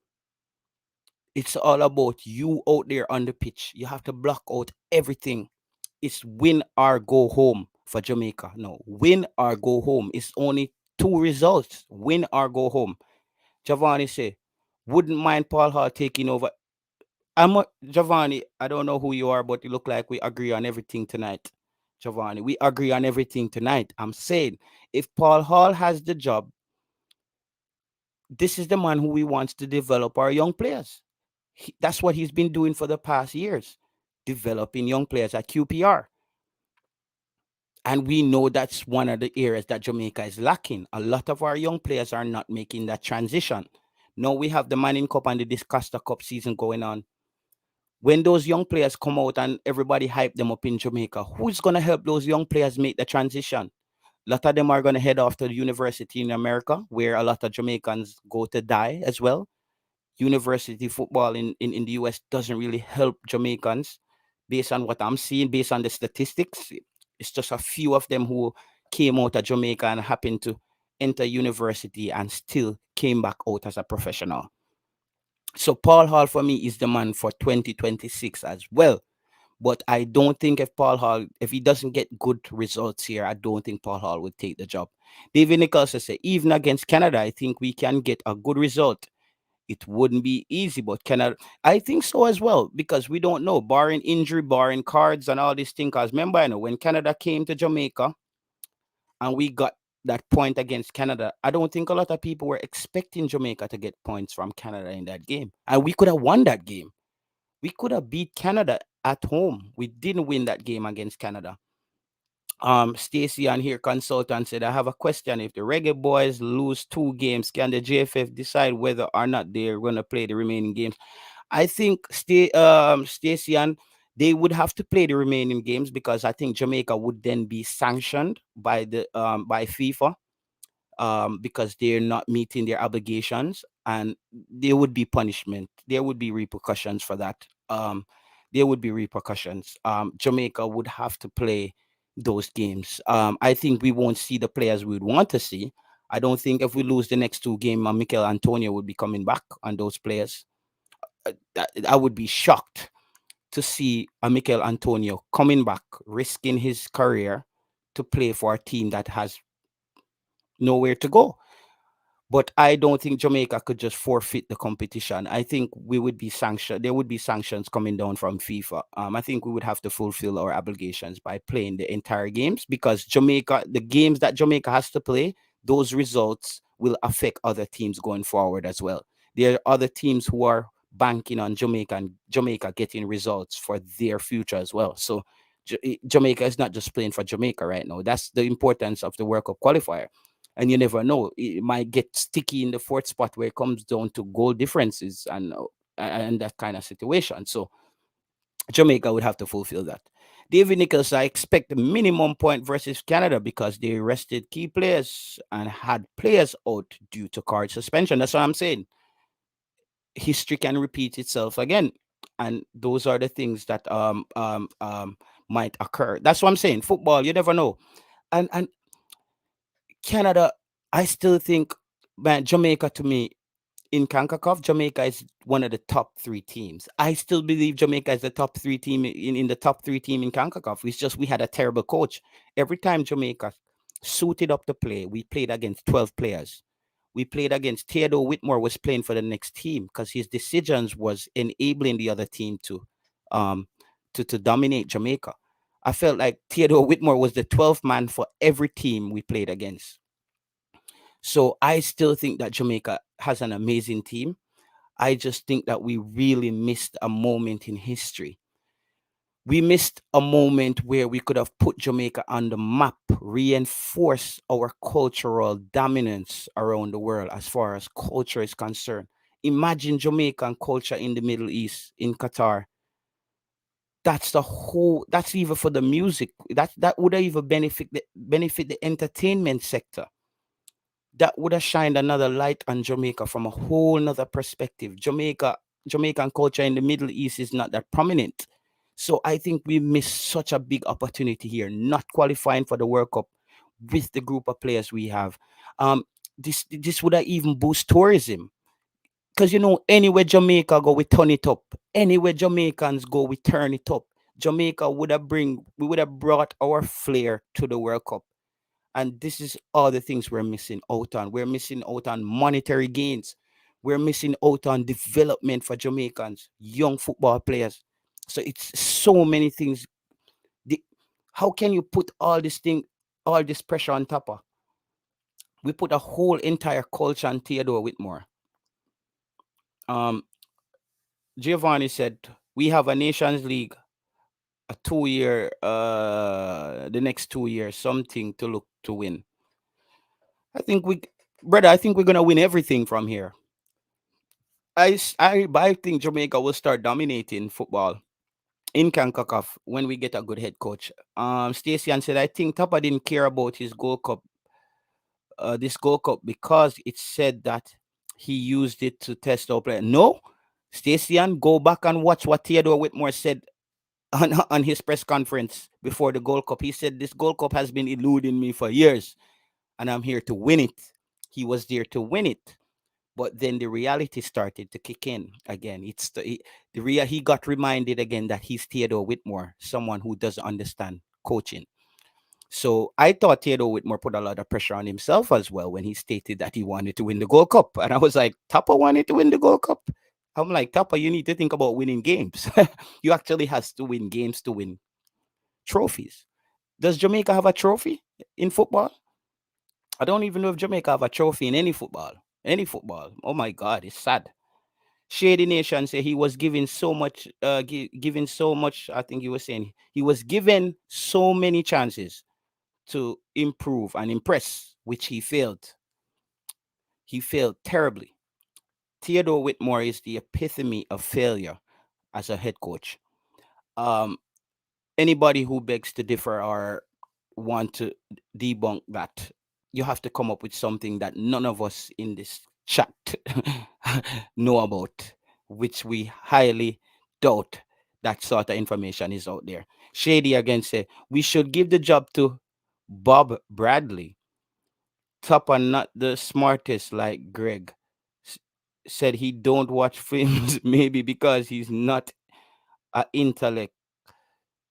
It's all about you out there on the pitch. You have to block out everything. It's win or go home for Jamaica. No, win or go home. It's only 2 results. Win or go home. Giovanni say, wouldn't mind Paul Hall taking over. Giovanni, I don't know who you are, but you look like we agree on everything tonight. Giovanni, we agree on everything tonight. I'm saying, if Paul Hall has the job, this is the man who we wants to develop our young players. That's what he's been doing for the past years, developing young players at QPR. And we know that's one of the areas that Jamaica is lacking. A lot of our young players are not making that transition. Now we have the Manning Cup and the Discosta Cup season going on. When those young players come out and everybody hype them up in Jamaica, who's going to help those young players make the transition? A lot of them are going to head off to the university in America, where a lot of Jamaicans go to die as well. University football in the US doesn't really help Jamaicans based on what I'm seeing, based on the statistics. It's just a few of them who came out of Jamaica and happened to enter university and still came back out as a professional. So Paul Hall for me is the man for 2026 as well. But I don't think if he doesn't get good results here, I don't think Paul Hall would take the job. David Nicholson said, even against Canada, I think we can get a good result. It wouldn't be easy, but Canada, I think so as well, because we don't know, barring injury, barring cards and all these things. Because remember, I know when Canada came to Jamaica and we got that point against Canada, I don't think a lot of people were expecting Jamaica to get points from Canada in that game. And we could have won that game. We could have beat Canada at home. We didn't win that game against Canada. Stacy on here consultant said, I have a question. If the Reggae Boyz lose 2 games, can the JFF decide whether or not they're going to play the remaining games? I think Stacy and they would have to play the remaining games, because I think Jamaica would then be sanctioned by the by FIFA, because they're not meeting their obligations, and there would be punishment. There would be repercussions for that. There would be repercussions. Jamaica would have to play those games. I think we won't see the players we would want to see. I don't think if we lose the next 2 games, Mikel Antonio would be coming back on those players. I would be shocked to see a Mikel Antonio coming back, risking his career to play for a team that has nowhere to go. But I don't think Jamaica could just forfeit the competition. I think we would be sanctioned. There would be sanctions coming down from FIFA. I think we would have to fulfill our obligations by playing the entire games, because the games that Jamaica has to play, those results will affect other teams going forward as well. There are other teams who are banking on Jamaica getting results for their future as well. So Jamaica is not just playing for Jamaica right now. That's the importance of the World Cup qualifier. And you never know, it might get sticky in the fourth spot where it comes down to goal differences and that kind of situation. So Jamaica would have to fulfill that. David Nichols, I expect a minimum point versus Canada because they rested key players and had players out due to card suspension. That's what I'm saying. History can repeat itself again, and those are the things that might occur. That's what I'm saying. Football, you never know. And Canada, I still think, man, Jamaica to me in CONCACAF, Jamaica is one of the top three teams. I still believe Jamaica is the top three team in the top three team in CONCACAF. It's just we had a terrible coach. Every time Jamaica suited up to play, we played against 12 players. We played against Theodore Whitmore was playing for the next team because his decisions was enabling the other team um to dominate Jamaica. I felt like Theodore Whitmore was the 12th man for every team we played against. So I still think that Jamaica has an amazing team. I just think that we really missed a moment in history. We missed a moment where we could have put Jamaica on the map, reinforce our cultural dominance around the world as far as culture is concerned. Imagine Jamaican culture in the Middle East, in Qatar. That's the whole. That's even for the music. That would have even benefit the entertainment sector. That would have shined another light on Jamaica from a whole nother perspective. Jamaican culture in the Middle East is not that prominent. So I think we missed such a big opportunity here, not qualifying for the World Cup with the group of players we have. Um, this would have even boost tourism. Because anywhere Jamaica go, we turn it up. Anywhere Jamaicans go, we turn it up. Jamaica we would have brought our flair to the World Cup. And this is all the things we're missing out on. We're missing out on monetary gains. We're missing out on development for Jamaicans, young football players. So it's so many things. How can you put all this pressure on top of? We put a whole entire culture on Theodore Whitmore. Giovanni said, we have a Nations League, a 2 year, the next 2 years, something to look to win. I think we're gonna win everything from here. I think Jamaica will start dominating football in CONCACAF when we get a good head coach. Stacey said, I think Tapa didn't care about his Gold Cup, this Gold Cup because it said that he used it to test our player. No, Stacey, go back and watch what Theodore Whitmore said on his press conference before the Gold Cup. He said, this Gold Cup has been eluding me for years, and I'm here to win it. He was there to win it. But then the reality started to kick in again. He got reminded again that he's Theodore Whitmore, someone who doesn't understand coaching. So I thought Theodore Whitmore put a lot of pressure on himself as well when he stated that he wanted to win the Gold Cup. And I was like, Tapa wanted to win the Gold Cup? I'm like, Tapa, you need to think about winning games. You actually has to win games to win trophies. Does Jamaica have a trophy in football? I don't even know if Jamaica have a trophy in any football. Any football. Oh my God, it's sad. Shady Nation say he was given so much, given so much. I think he was saying he was given so many chances to improve and impress, which he failed. He failed terribly. Theodore Whitmore is the epitome of failure as a head coach. Anybody who begs to differ or want to debunk that, you have to come up with something that none of us in this chat know about, which we highly doubt that sort of information is out there. Shady again say we should give the job to Bob Bradley. Tupper not the smartest like Greg. Said he don't watch films maybe because he's not an intellect.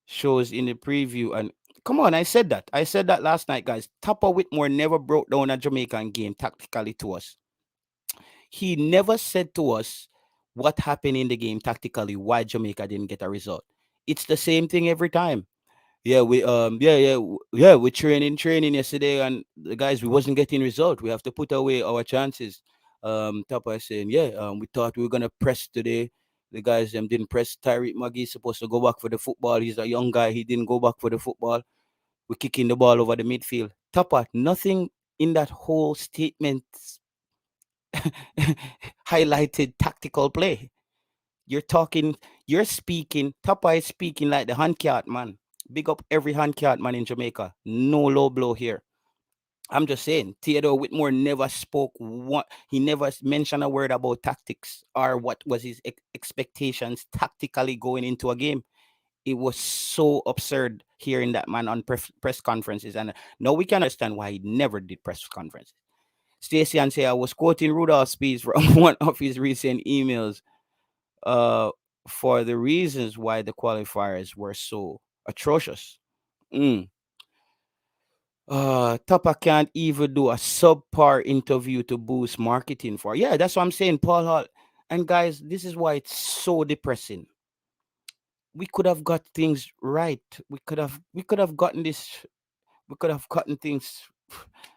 Shows in the preview and come on, I said that last night, guys. Tupper Whitmore never broke down a Jamaican game tactically to us. He never said to us what happened in the game tactically, why Jamaica didn't get a result. It's the same thing every time. Yeah, we're training yesterday, and the guys, we wasn't getting result. We have to put away our chances. Tapa is saying, yeah, we thought we were gonna press today. The guys didn't press. Tyreek Magee is supposed to go back for the football. He's a young guy. He didn't go back for the football. We're kicking the ball over the midfield. Tapa, nothing in that whole statement highlighted tactical play. You're talking, you're speaking. Tapa is speaking like the hand cat man. Big up every hand cat man in Jamaica. No low blow here. I'm just saying, Theodore Whitmore never spoke one. He never mentioned a word about tactics or what was his expectations tactically going into a game. It was so absurd hearing that man on press conferences, and now we can understand why he never did press conferences. Stacey and say I was quoting Rudolph's speech from one of his recent emails, uh, for the reasons why the qualifiers were so atrocious. Mm. Tapa can't even do a subpar interview to boost marketing for. Yeah, that's what I'm saying, Paul Hall. And guys, this is why it's so depressing. We could have got things right. We could have gotten this. We could have gotten things.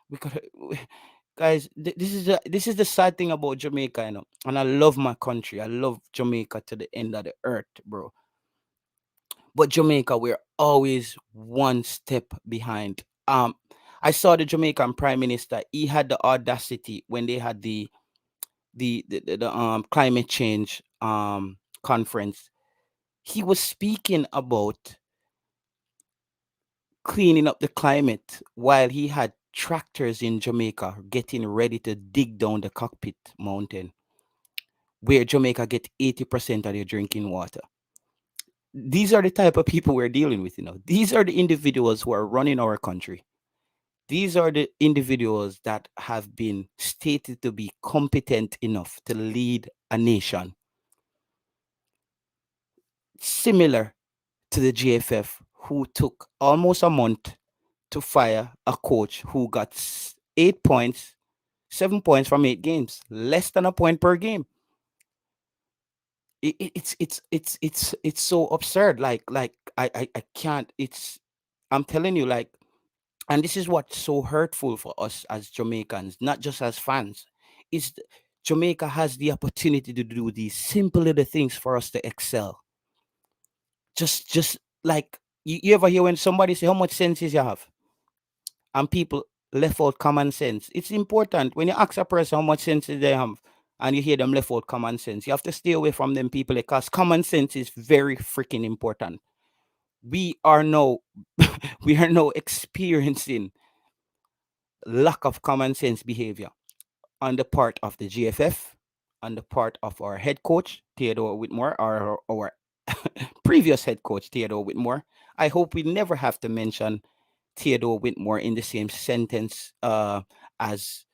We could, guys. This is the sad thing about Jamaica, you know. And I love my country. I love Jamaica to the end of the earth, bro. But Jamaica, we're always one step behind. I saw the Jamaican Prime Minister. He had the audacity when they had the climate change conference. He was speaking about cleaning up the climate while he had tractors in Jamaica getting ready to dig down the cockpit mountain, where Jamaica get 80% of their drinking water. These are the type of people we're dealing with, you know. These are the individuals who are running our country. These are the individuals that have been stated to be competent enough to lead a nation. Similar to the GFF, who took almost a month to fire a coach who got 8 points, 7 points from 8 games, less than a point per game. It's so absurd. Like I can't. I'm telling you, like, and this is what's so hurtful for us as Jamaicans, not just as fans. Is Jamaica has the opportunity to do these simple little things for us to excel. Just like you ever hear when somebody say how much sense is you have, and people left out common sense. It's important when you ask a person how much sense they have, and you hear them left out common sense. You have to stay away from them people because common sense is very freaking important. We are now we are now experiencing lack of common sense behavior on the part of the GFF, on the part of our head coach, Theodore Whitmore, or our previous head coach, Theodore Whitmore. I hope we never have to mention Theodore Whitmore in the same sentence as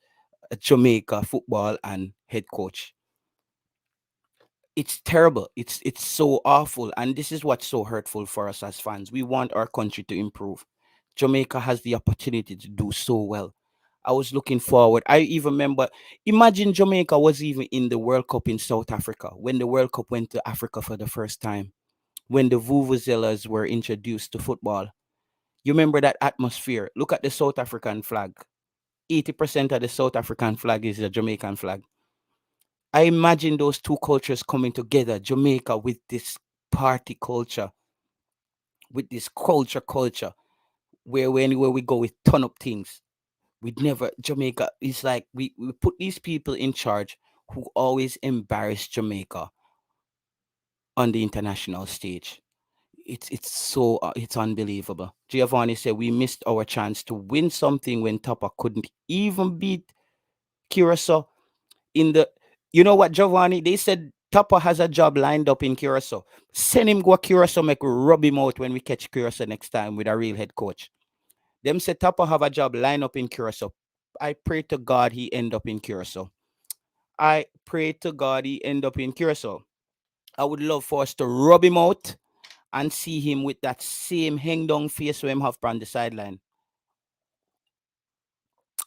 Jamaica football and head coach. It's terrible. It's so awful, and this is what's so hurtful for us as fans. We want our country to improve. Jamaica has the opportunity to do so well. I was looking forward. I even remember, imagine Jamaica was even in the World Cup in South Africa when the World Cup went to Africa for the first time, when the Vuvuzelas were introduced to football. You remember that atmosphere? Look at the South African flag. 80% of the South African flag is a Jamaican flag. I imagine those two cultures coming together, Jamaica with this party culture, with this culture, where anywhere we go, we turn up things. We'd never, Jamaica, it's like we put these people in charge who always embarrass Jamaica on the international stage. It's so it's unbelievable. Giovanni said we missed our chance to win something when Tapa couldn't even beat Curacao in the. You know what, Giovanni? They said Tapa has a job lined up in Curacao. Send him go Curacao, make we rub him out when we catch Curacao next time with a real head coach. Them said Tapa have a job lined up in Curacao. I pray to God he end up in Curacao. I pray to God he end up in Curacao. I would love for us to rub him out and see him with that same hang down face we him have on the sideline.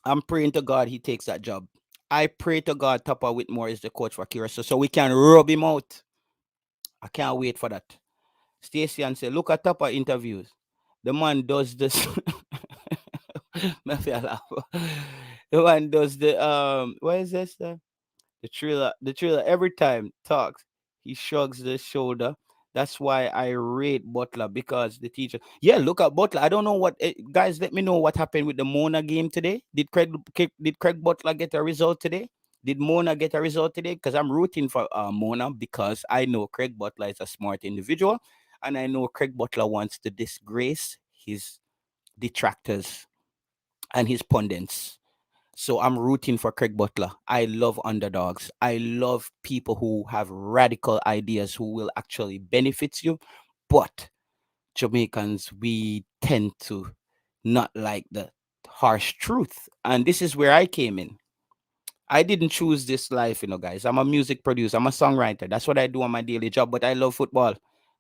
I'm praying to God he takes that job. I pray to God Tapa Whitmore is the coach for Curacao so we can rub him out. I can't wait for that. Stacey and say, look at Tapa interviews. The man does this. The man does the what is this? The Triller every time talks, he shrugs the shoulder. That's why I rate Butler because the teacher. Yeah, look at Butler. I don't know guys. Let me know what happened with the Mona game today. Did Craig Butler get a result today? Did Mona get a result today? Because I'm rooting for Mona because I know Craig Butler is a smart individual, and I know Craig Butler wants to disgrace his detractors and his pundits. So I'm rooting for Craig Butler. I love underdogs. I love people who have radical ideas who will actually benefit you. But Jamaicans, we tend to not like the harsh truth. And this is where I came in. I didn't choose this life, guys. I'm a music producer. I'm a songwriter. That's what I do on my daily job. But I love football.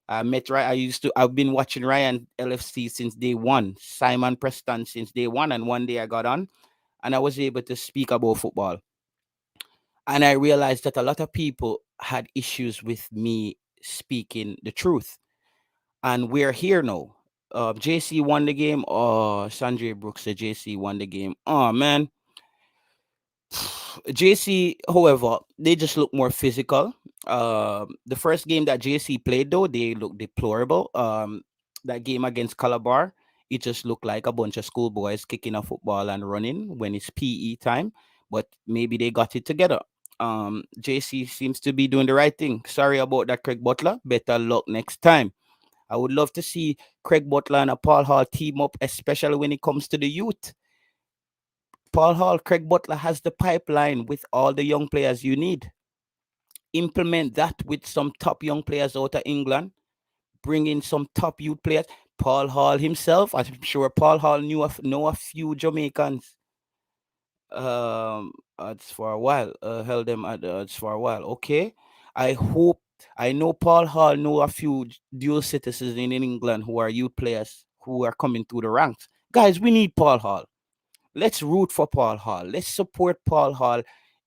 I met Ryan. I've been watching Ryan LFC since day one. Simon Preston since day one. And one day I got on and I was able to speak about football. And I realized that a lot of people had issues with me speaking the truth. And we're here now. JC won the game. Oh, Sandra Brooks said JC won the game. Oh, man. JC, however, they just look more physical. The first game that JC played, though, they look deplorable. That game against Calabar, it just looked like a bunch of schoolboys kicking a football and running when it's PE time. But maybe they got it together. JC seems to be doing the right thing. Sorry about that, Craig Butler. Better luck next time. I would love to see Craig Butler and a Paul Hall team up, especially when it comes to the youth. Paul Hall, Craig Butler has the pipeline with all the young players you need. Implement that with some top young players out of England. Bring in some top youth players. Paul Hall himself, I'm sure Paul Hall know a few Jamaicans. Odds for a while. Held them at the odds for a while. Okay. I hope I know Paul Hall know a few dual citizens in England who are youth players who are coming through the ranks. Guys, we need Paul Hall. Let's root for Paul Hall. Let's support Paul Hall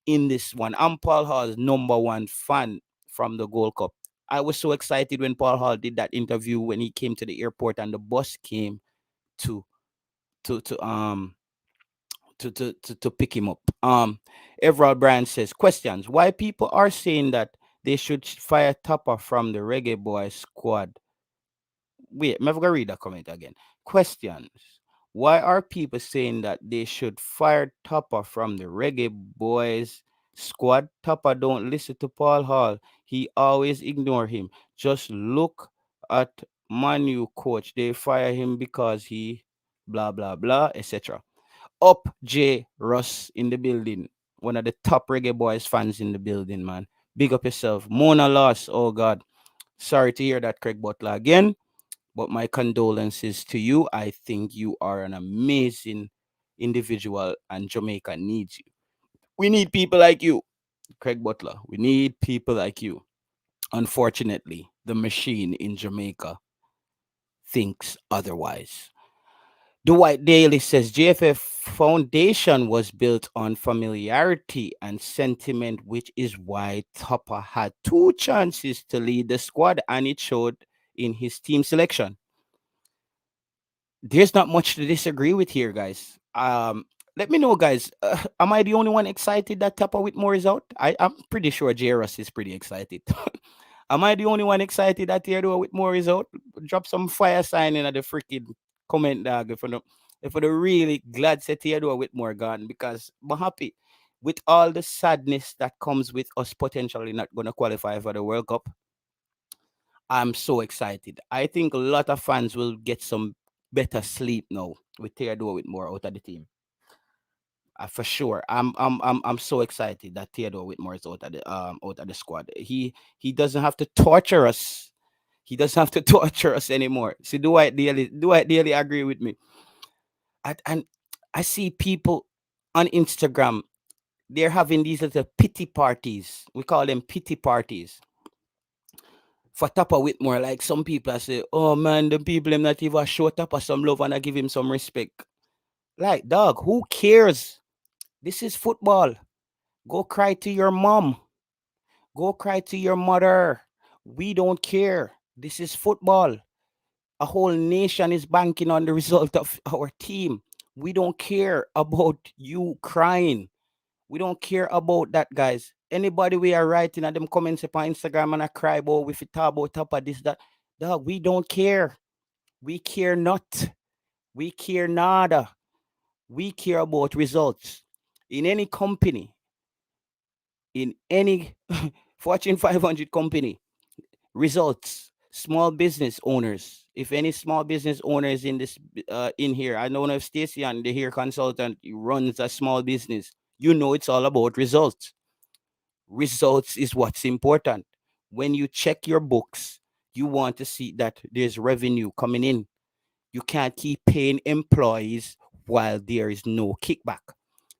in this one. I'm Paul Hall's number one fan from the Gold Cup. I was so excited when Paul Hall did that interview when he came to the airport and the bus came to to to um to pick him up. Everald Bryan says questions. Why people are saying that they should fire Topper from the Reggae Boys squad? Wait, I'm gonna read that comment again. Questions. Why are people saying that they should fire Topper from the Reggae Boys squad? Topper don't listen to Paul Hall. He always ignore him. Just look at Manu coach. They fire him because he blah blah blah, etc. Up J Russ in the building. One of the top Reggae Boys fans in the building, man. Big up yourself. Mona lost. Oh God. Sorry to hear that, Craig Butler again. But my condolences to you. I think you are an amazing individual and Jamaica needs you. We need people like you, Craig Butler. We need people like you. Unfortunately, the machine in Jamaica thinks otherwise. Dwight Daly says JFF Foundation was built on familiarity and sentiment, which is why Topper had two chances to lead the squad, and it showed in his team selection. There's not much to disagree with here, guys. Let me know, guys. Am I the only one excited that Topper Whitmore is out? I'm pretty sure Jairus is pretty excited. Am I the only one excited that Theodore Whitmore is out? Drop some fire sign in at the freaking comment, dog. If the really glad say Theodore Whitmore gone, because I'm happy with all the sadness that comes with us potentially not going to qualify for the World Cup. I'm so excited. I think a lot of fans will get some better sleep now with Theodore Whitmore out of the team. For sure. I'm so excited that Theodore Whitmore is out of the squad. He doesn't have to torture us. He doesn't have to torture us anymore. See, do I agree with me? And I see people on Instagram, they're having these little pity parties. We call them pity parties for Topper Whitmore. Like some people I say, oh man, the people him not even show Topper some love and I give him some respect. Like, dog, who cares? This is football. Go cry to your mom. Go cry to your mother. We don't care. This is football. A whole nation is banking on the result of our team. We don't care about you crying. We don't care about that, guys. Anybody we are writing at them comments upon Instagram and I cry about if it talk about top of this, that, dog, we don't care. We care not. We care nada. We care about results. In any company, in any Fortune 500 company, results. Small business owners. If any small business owners in this in here, I don't know if Stacy and the here consultant runs a small business. You know it's all about results. Results is what's important. When you check your books, you want to see that there's revenue coming in. You can't keep paying employees while there is no kickback.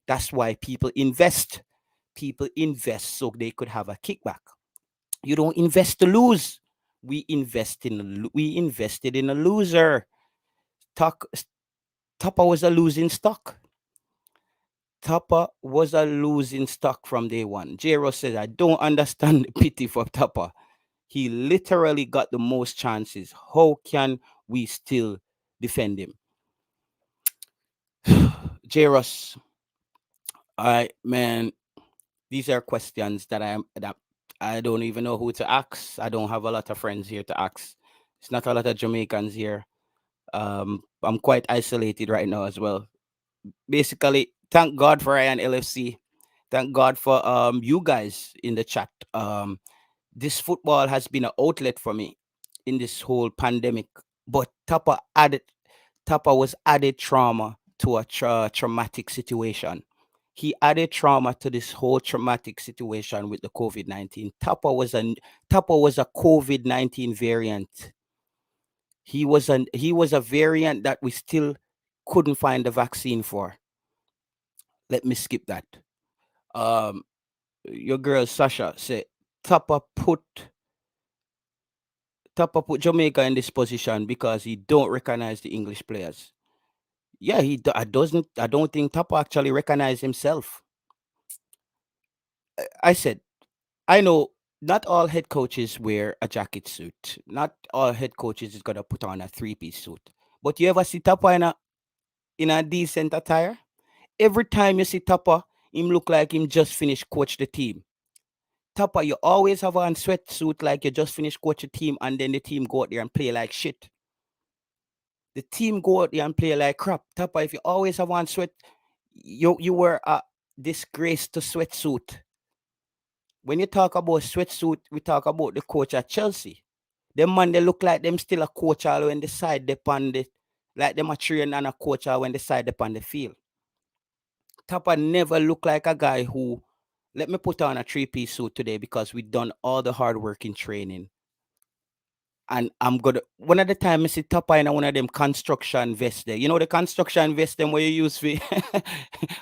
That's why people invest. People invest so they could have a kickback. You don't invest to lose. We invested in a loser. Talk, Tupper was a losing stock. Tupper was a losing stock from day one. J-Ro says, I don't understand the pity for Tupper. He literally got the most chances. How can we still defend him? J-Ross, all right, man. These are questions that I don't even know who to ask. I don't have a lot of friends here to ask. It's not a lot of Jamaicans here. I'm quite isolated right now as well. Basically, thank God for Ryan LFC. Thank God for you guys in the chat. This football has been an outlet for me in this whole pandemic. But Tapa was added trauma to a traumatic situation. He added trauma to this whole traumatic situation with the COVID-19. Tapa was a COVID-19 variant. He was a variant that we still couldn't find the vaccine for. Let me skip that. Your girl Sasha said Tapa put Jamaica in this position because he don't recognize the English players. Yeah, I don't think Tapa actually recognized himself. I said, I know not all head coaches wear a jacket suit. Not all head coaches is gonna put on a three-piece suit. But you ever see Tapa in a decent attire? Every time you see Tapa, him look like him just finished coach the team. Tapa, you always have on sweatsuit like you just finished coach a team, and then the team go out there and play like shit. The team go out there and play like crap. Tapa, if you always have on sweat, you were a disgrace to sweatsuit. When you talk about sweatsuit, we talk about the coach at Chelsea. Them man, they look like them still a coach all when they side upon the, like them a train and a coach all when they side upon the field. Tapa never look like a guy who, let me put on a three-piece suit today because we done all the hard work in training. And I'm gonna one of the time I see Tapa in one of them construction vests there. You know the construction vest them where you use for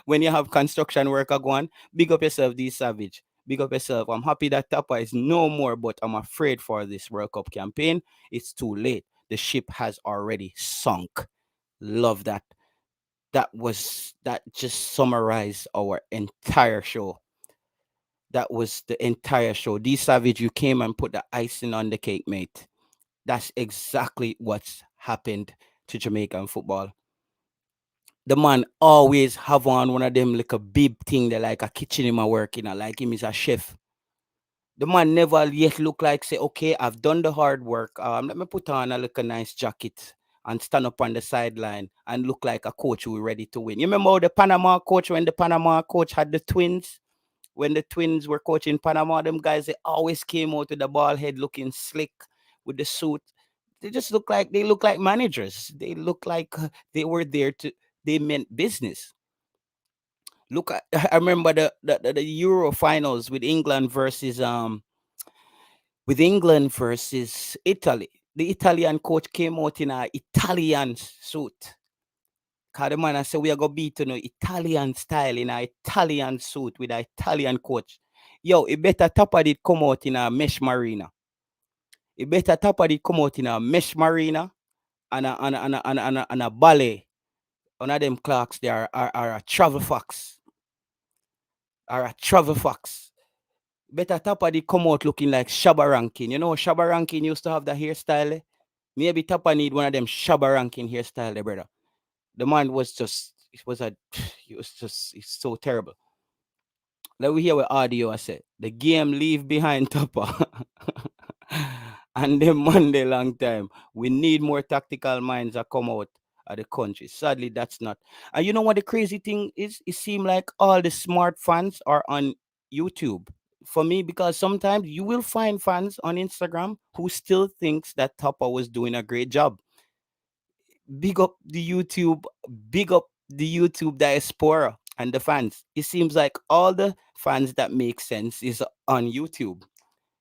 when you have construction worker going. Big up yourself, D Savage. Big up yourself. I'm happy that Tapa is no more, but I'm afraid for this World Cup campaign. It's too late. The ship has already sunk. Love that. That just summarized our entire show. That was the entire show. D Savage, you came and put the icing on the cake, mate. That's exactly what's happened to Jamaican football. The man always have on one of them like a bib thing that like a kitchen in my work, like him is a chef. The man never yet look like say, okay, I've done the hard work. Let me put on a nice jacket and stand up on the sideline and look like a coach who is ready to win. You remember the Panama coach when the Panama coach had the twins? When the twins were coaching Panama, them guys, they always came out with the ball head looking slick with the suit. They just look like managers. They look like they were there they meant business. Look, I remember the Euro finals with England versus Italy. The Italian coach came out in an Italian suit. Cause the man I said we are gonna beat Italian style in an Italian suit with an Italian coach. Yo, it better Tapa did come out in a mesh marina. It better Tapa did come out in a mesh marina and a ballet. One of them clocks there are a travel fox. Are a travel fox. Better Tapa did come out looking like Shabba Rankin. You know Shabba Rankin used to have the hairstyle. Maybe Tapa need one of them Shabba Rankin hairstyle, brother. The man was just, it's so terrible. Let me hear what audio I said. The game leave behind Tupper. And then Monday long time. We need more tactical minds that come out of the country. Sadly, that's not. And you know what the crazy thing is? It seems like all the smart fans are on YouTube. For me, because sometimes you will find fans on Instagram who still thinks that Tupper was doing a great job. Big up the YouTube, big up the YouTube diaspora and the fans. It seems like all the fans that make sense is on YouTube.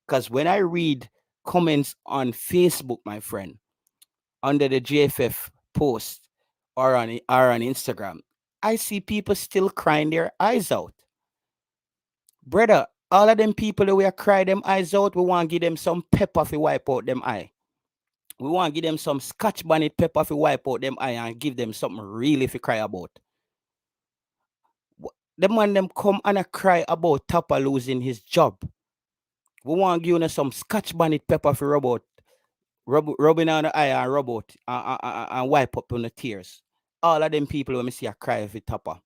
Because when I read comments on Facebook, my friend, under the JFF post or on Instagram, I see people still crying their eyes out. Brother, all of them people that we are cry them eyes out, we want to give them some pepper to wipe out them eye. We want to give them some scotch bonnet pepper to wipe out them eye and give them something really to cry about. The man them come and a cry about Tapa losing his job. We want to give you some scotch bonnet pepper for robot, rubbing on the eye and robot and wipe up on the tears. All of them people when me see a cry for Tapa.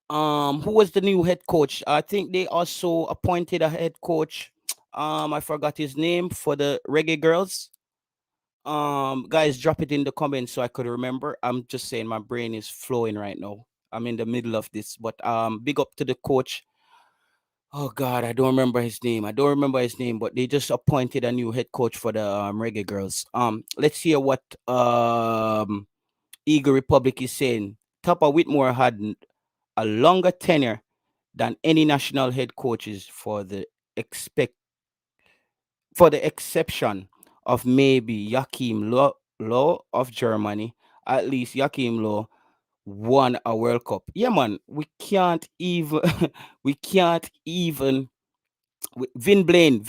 Who was the new head coach? I think they also appointed a head coach. I forgot his name for the Reggae Girls. Guys, drop it in the comments so I could remember. I'm just saying my brain is flowing right now. I'm in the middle of this, but big up to the coach. Oh God, I don't remember his name. I don't remember his name, but they just appointed a new head coach for the Reggae Girls. Let's hear what Eagle Republic is saying. Tupper Whitmore had a longer tenure than any national head coaches for the exception of maybe Joachim Low of Germany. At least Joachim Low won a World Cup. Yeah, man, we can't even, we can't even, Vin Blaine,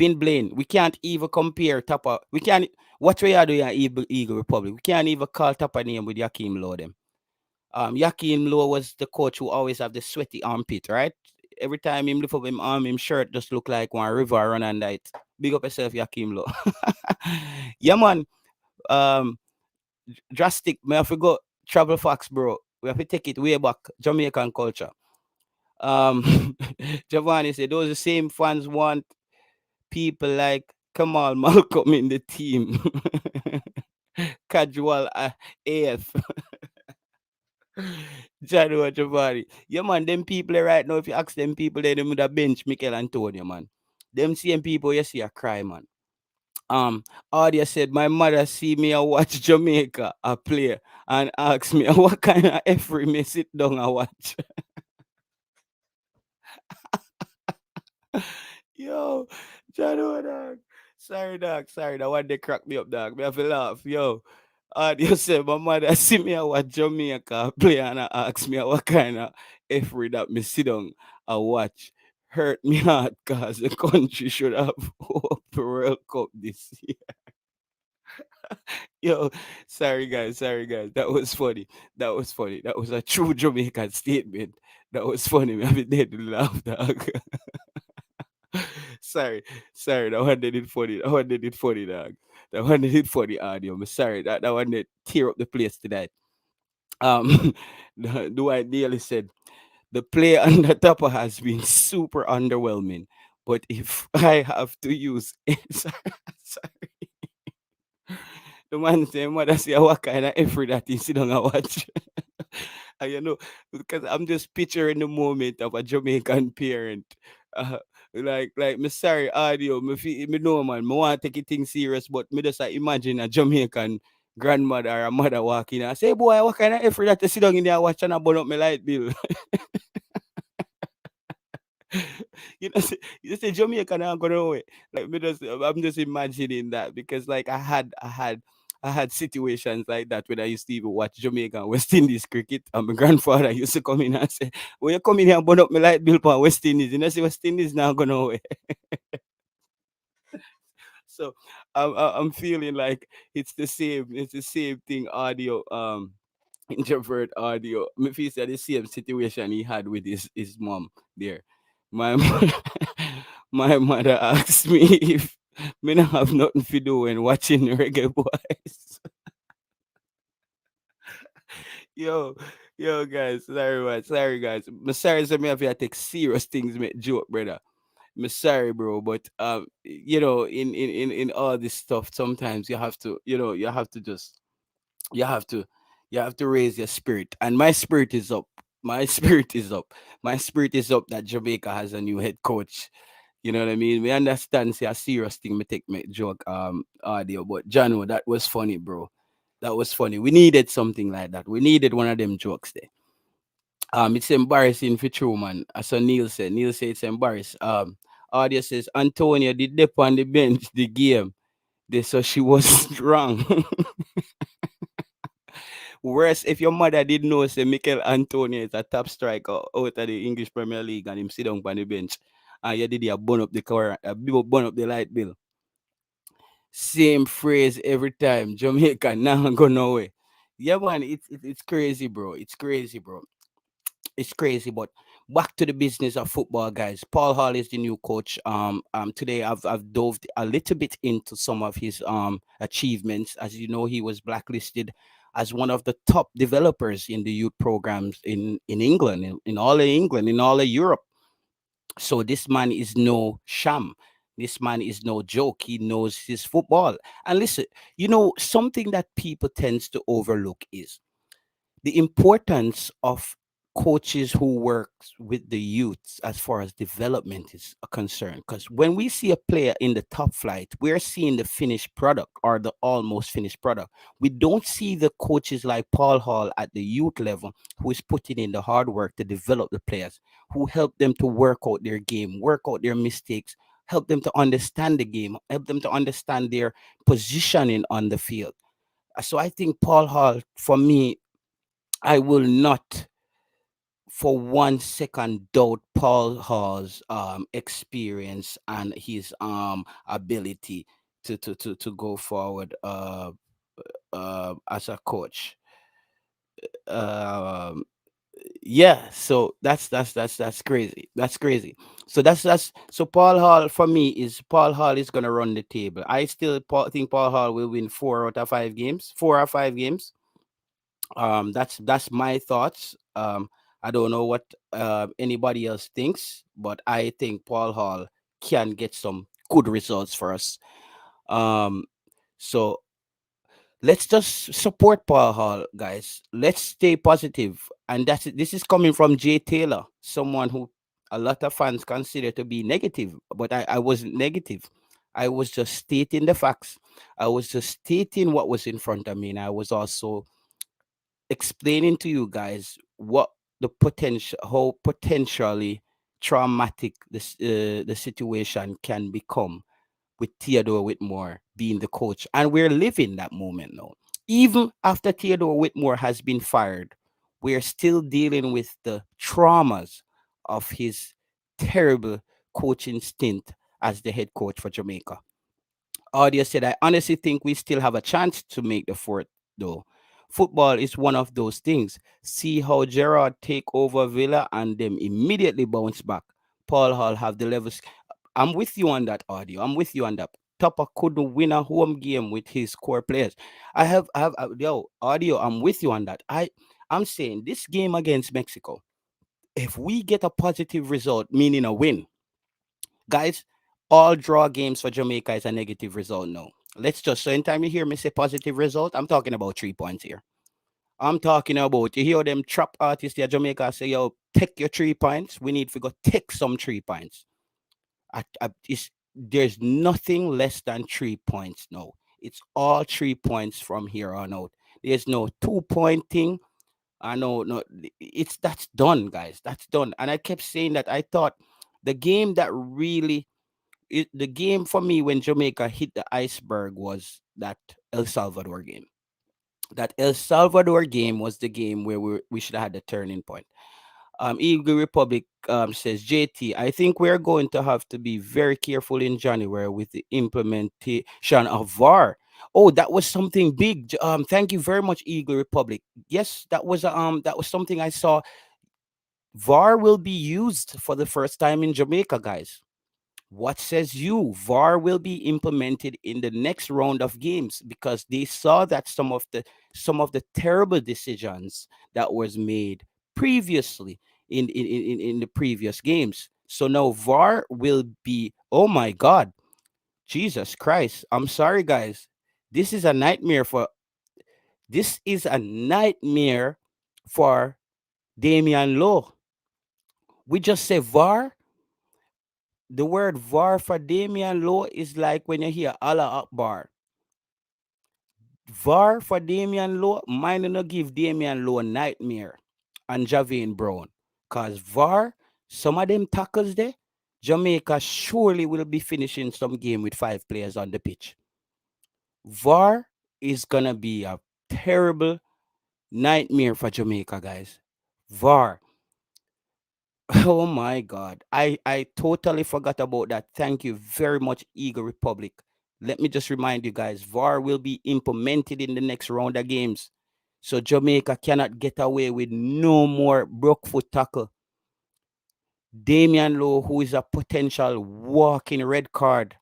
we can't even compare Tapa. We can't, what we are doing at Eagle Republic, we can't even call Tapa name with Joachim Low them. Joachim Low was the coach who always have the sweaty armpit, right? Every time him lift up him arm, him shirt just look like one river run under it. Big up yourself, Joachim Low. Yeah, man. Um, Drastic. May I forgot travel facts, bro. We have to take it way back. Jamaican culture. Giovanni said those the same fans want people like Kamal Malcolm in the team. Casual AF. Jano Giovanni. Yeah, man, them people right now, if you ask them people, they would have bench Mikel Antonio, man. Them same people you see a cry, man. Audia said, my mother see me a watch Jamaica a play and ask me what kind of every me sit down and watch. Yo, Jano, dog. Sorry, dog. Sorry, that one they crack me up, dog. Me have to laugh. Yo. Audio said, my mother see me a watch Jamaica play and ask me what kind of every that me sit down and watch. Hurt me heart because the country should have hope World Cup this year. Yo, sorry guys. That was funny. That was funny. That was a true Jamaican statement. That was funny. I mean, they did laugh, dog. sorry, That one did it funny. That one did it funny, dog. That one did it funny audio. I'm sorry. That one did tear up the place tonight. Dwight Daly said the play under Tapa has been super underwhelming. But if I have to use sorry. The man say, mother say, what kind of effort that he sit down and watch? And you know, because I'm just picturing the moment of a Jamaican parent. Like me sorry audio, me know man, me want to take it thing serious, but me just imagine a Jamaican grandmother or a mother walking and say, boy, what kind of effort that you sit down in there watching and burn up my light bill? You say Jamaican I'm gonna know it. Like I'm just imagining that because like I had situations like that when I used to even watch Jamaican West Indies cricket and my grandfather used to come in and say, when you come in here and burn up my light bill for West Indies, you know say West Indies now gonna know it. So I'm feeling like it's the same thing audio introvert audio. Me feel say the same situation he had with his mom there. My my mother asked me if me not have nothing to do when watching Reggae Boyz. Yo, Yo, guys, sorry, man. Sorry, guys. I'm sorry, so me have to take serious things, make joke, brother. I'm sorry, bro, but in all this stuff, sometimes you have to, you have to just, you have to, you have to raise your spirit, and my spirit is up. My spirit is up. My spirit is up that Jamaica has a new head coach. You know what I mean? We understand, say a serious thing. Me take me joke audio, but Jano, that was funny, bro. That was funny. We needed something like that. We needed one of them jokes there. It's embarrassing for true, man. As so Neil said. Neil said it's embarrassing. Audio says Antonia did dip on the bench the game. They so she was wrong. Whereas if your mother did know say Mikel Antonio is a top striker out of the English Premier League and him sit down on the bench and you did you burn up the car, burn up the light bill. Same phrase every time. Jamaica now go nowhere. Yeah, man, it's crazy, bro. It's crazy, bro. It's crazy, but back to the business of football, guys. Paul Hall is the new coach. Today I've dove a little bit into some of his achievements. As you know, he was blacklisted as one of the top developers in the youth programs in England, in all of England, in all of Europe. So this man is no sham. This man is no joke. He knows his football. And listen, something that people tends to overlook is the importance of coaches who work with the youths as far as development is concerned. Because when we see a player in the top flight, we're seeing the finished product or the almost finished product. We don't see the coaches like Paul Hall at the youth level who is putting in the hard work to develop the players, who help them to work out their game, work out their mistakes, help them to understand the game, help them to understand their positioning on the field. So I think Paul Hall, for me, I will not for 1 second doubt Paul Hall's experience and his ability to go forward as a coach. Um yeah, so that's crazy. That's crazy. So that's so Paul Hall for me is Paul Hall is gonna run the table. I still think Paul Hall will win 4 out of 5 games. 4 or 5 games. That's my thoughts. I don't know what anybody else thinks, but I think Paul Hall can get some good results for us. um so let's just support Paul Hall, guys. Let's stay positive. And this is coming from Jay Taylor, someone who a lot of fans consider to be negative, but I wasn't negative. I was just stating the facts. I was just stating what was in front of me, and I was also explaining to you guys what the potential, how potentially traumatic the situation can become with Theodore Whitmore being the coach. And we're living that moment now. Even after Theodore Whitmore has been fired, we're still dealing with the traumas of his terrible coaching stint as the head coach for Jamaica. Audio said, I honestly think we still have a chance to make the fourth, though. Football is one of those things. See how Gerard take over Villa and them immediately bounce back. Paul Hall have the levels. I'm with you on that, Audio. I'm with you on that. Topper couldn't win a home game with his core players. Yo, Audio, I'm with you on that. I'm saying this game against Mexico, if we get a positive result, meaning a win, guys, all draw games for Jamaica is a negative result. No. Let's just, so anytime you hear me say positive result, I'm talking about 3 points here. I'm talking about, you hear them trap artists here, Jamaica say, yo, take your 3 points. We need to go take some 3 points. There's nothing less than 3 points now. It's all 3 points from here on out. There's no 2 point thing. I know, no, that's done, guys. That's done. And I kept saying that I thought the game that really the game for me when Jamaica hit the iceberg was that El Salvador game. That El Salvador game was the game where we should have had the turning point. Eagle Republic says, JT, I think we're going to have to be very careful in January with the implementation of VAR. Oh, that was something big. Thank you very much, Eagle Republic. Yes, that was something I saw. VAR will be used for the first time in Jamaica, guys. What says you? VAR will be implemented in the next round of games because they saw that some of the terrible decisions that was made previously in the previous games. So now VAR will be, oh my God, Jesus Christ. I'm sorry, guys. This is a nightmare for this is a nightmare for Damian Lowe. We just say VAR. The word VAR for Damian Lowe is like when you hear Allah Akbar. VAR for Damian Lowe, mine no give Damian Lowe a nightmare and Javane Brown. Cause VAR, some of them tackles there, Jamaica surely will be finishing some game with 5 players on the pitch. VAR is gonna be a terrible nightmare for Jamaica, guys. VAR. Oh my God. I totally forgot about that. Thank you very much, Eagle Republic. Let me just remind you guys, VAR will be implemented in the next round of games. So Jamaica cannot get away with no more broke foot tackle. Damian Lowe, who is a potential walking red card,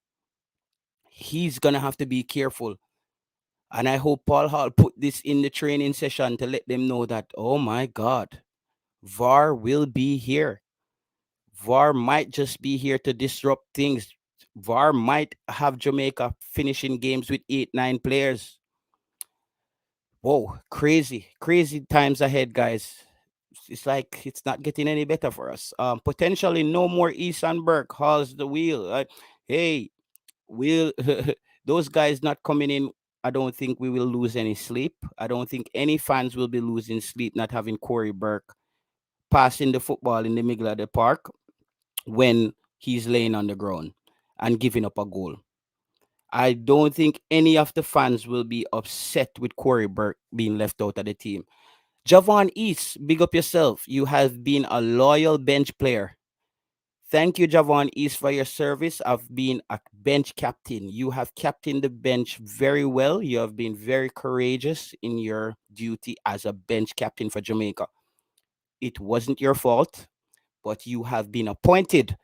he's gonna have to be careful. And I hope Paul Hall put this in the training session to let them know that, oh my God, VAR will be here. VAR might just be here to disrupt things. VAR might have Jamaica finishing games with 8, 9 players. Whoa, crazy, crazy times ahead, guys. It's like it's not getting any better for us. Potentially no more Easton Burke hauls the wheel. Hey, we'll those guys not coming in. I don't think we will lose any sleep. I don't think any fans will be losing sleep not having Corey Burke passing the football in the middle of the park when he's laying on the ground and giving up a goal. I don't think any of the fans will be upset with Corey Burke being left out of the team. Javon East, big up yourself. You have been a loyal bench player. Thank you, Javon East, for your service of being a bench captain. You have captained the bench very well. You have been very courageous in your duty as a bench captain for Jamaica. It wasn't your fault, but you have been appointed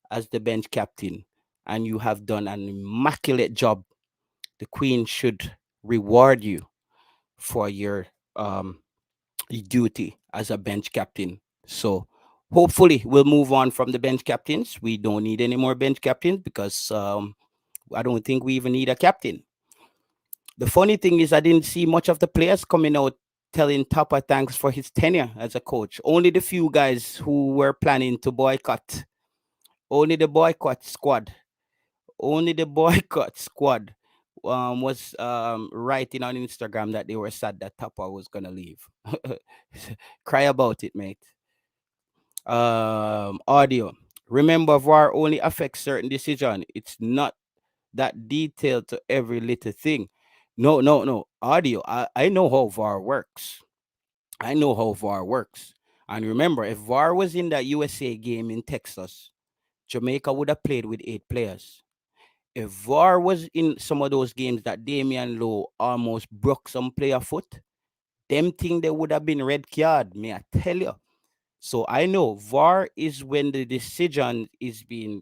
as the bench captain and you have done an immaculate job. The Queen should reward you for your duty as a bench captain. So hopefully we'll move on from the bench captains. We don't need any more bench captains because I don't think we even need a captain. The funny thing is I didn't see much of the players coming out telling Tapa thanks for his tenure as a coach. Only the few guys who were planning to boycott. Only the boycott squad. Only the boycott squad was writing on Instagram that they were sad that Tapa was gonna leave. Cry about it, mate. Audio. Remember, VAR only affects certain decision. It's not that detailed to every little thing. No, no, no. Audio. I know how VAR works. I know how VAR works. And remember, if VAR was in that USA game in Texas, Jamaica would have played with 8 players. If VAR was in some of those games that Damian Lowe almost broke some player foot, them thing they would have been red card, may I tell you. So I know VAR is when the decision is being,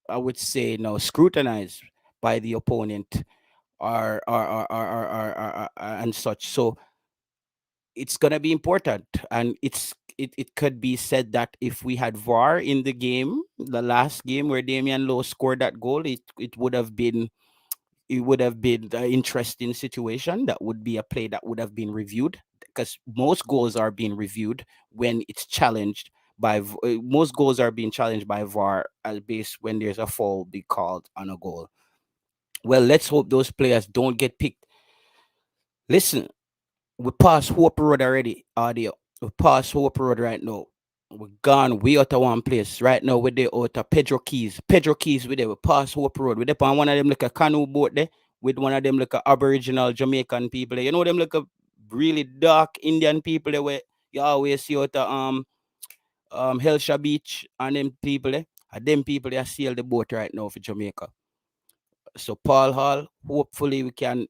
I would say, now scrutinized by the opponent or and such. So it's gonna be important, and it could be said that if we had VAR in the game, the last game where Damian Lowe scored that goal, it would have been an interesting situation. That would be a play that would have been reviewed because most goals are being reviewed when it's challenged by most goals are being challenged by VAR as base when there's a foul be called on a goal. Well, let's hope those players don't get picked. Listen, we passed Hope Road already. Audio. We passed Hope Road right now. We're gone way out of one place. Right now, we're there out of Pedro Keys. Pedro Keys, we're there. We passed Hope Road. We're there on one of them like a canoe boat there with one of them like a Aboriginal Jamaican people there. You know them like a really dark Indian people there where you always see out of Helsha Beach and them people there. And them people they sail the boat right now for Jamaica. So Paul Hall, hopefully we can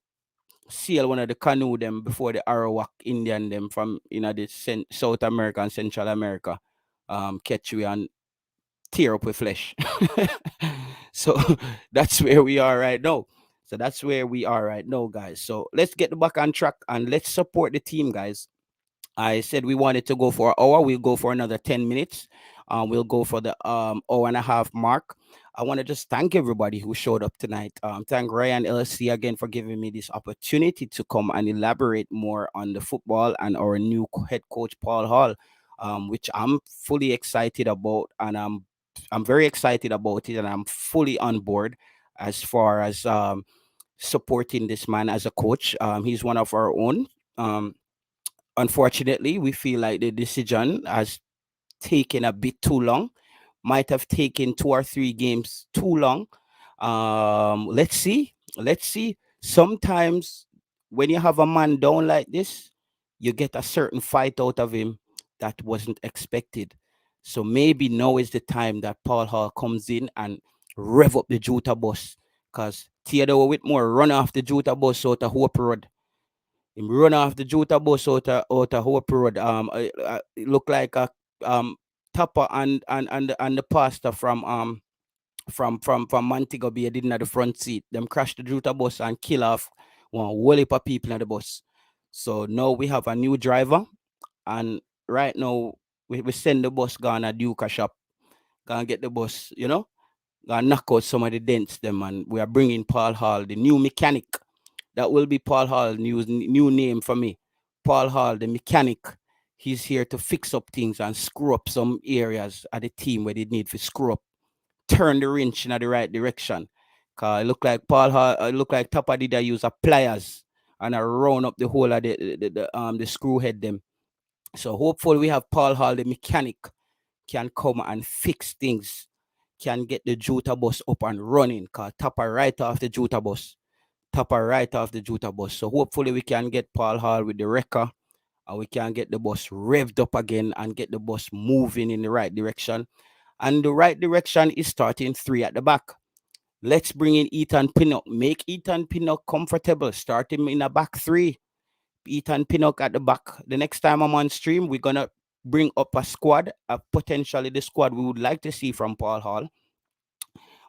sail one of the canoe them before the Arawak Indian them from the South America and Central America catch we and tear up with flesh. So that's where we are right now. So that's where we are right now, guys. So let's get back on track and let's support the team, guys. I said we wanted to go for an hour. We'll go for another 10 minutes. We'll go for the hour and a half mark. I want to just thank everybody who showed up tonight. Thank Ryan LFC again for giving me this opportunity to come and elaborate more on the football and our new head coach Paul Hall, which I'm fully excited about, and I'm very excited about it, and I'm fully on board as far as supporting this man as a coach. He's one of our own. Um, Unfortunately, we feel like the decision has taken a bit too long, might have taken 2 or 3 games too long. Let's see. Let's see. Sometimes when you have a man down like this, you get a certain fight out of him that wasn't expected. So maybe now is the time that Paul Hall comes in and rev up the Juta bus. Because Theodore Whitmore run off the Juta bus out of Hope Road. Him run off the Juta bus out of Hope Road. It look like a Tupper and the pastor from Montego Bay didn't have the front seat. Them crash the Juta bus and kill off one whole heap of people in the bus. So now we have a new driver, and right now we send the bus gonna Duke shop, gonna get the bus, gonna knock out some of the dents them, and we are bringing Paul Hall, the new mechanic. That will be Paul Hall, new name for me. Paul Hall, the mechanic. He's here to fix up things and screw up some areas of the team where they need to screw up, turn the wrench in the right direction. Cause it look like Paul Hall, it look like Tapa did I use a pliers and I round up the whole of the screw head them. So hopefully we have Paul Hall, the mechanic, can come and fix things, can get the Juta bus up and running. Cause Tapa right off the Juta bus. Tapa right off the Juta bus. So hopefully we can get Paul Hall with the wrecker, and we can get the bus revved up again and get the bus moving in the right direction. And the right direction is starting 3 at the back. Let's bring in Ethan Pinnock. Make Ethan Pinnock comfortable. Start him in a back 3. Ethan Pinnock at the back. The next time I'm on stream, we're going to bring up a squad, potentially the squad we would like to see from Paul Hall.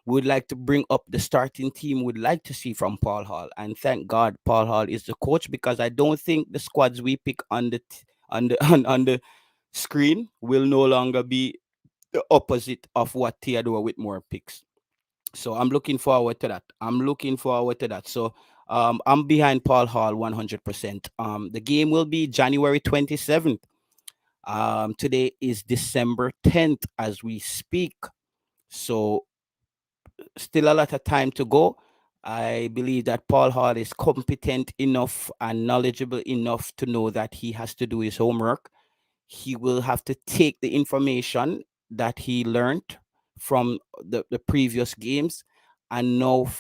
We would like to bring up the starting team we'd like to see from Paul Hall. And thank God Paul Hall is the coach, because I don't think the squads we pick on the screen will no longer be the opposite of what Theodore Whitmore picks. So I'm looking forward to that. So I'm behind Paul Hall 100%. The game will be January 27th. Today is December 10th as we speak. So still a lot of time to go. I believe that Paul Hall is competent enough and knowledgeable enough to know that he has to do his homework. He will have to take the information that he learned from the previous games, and know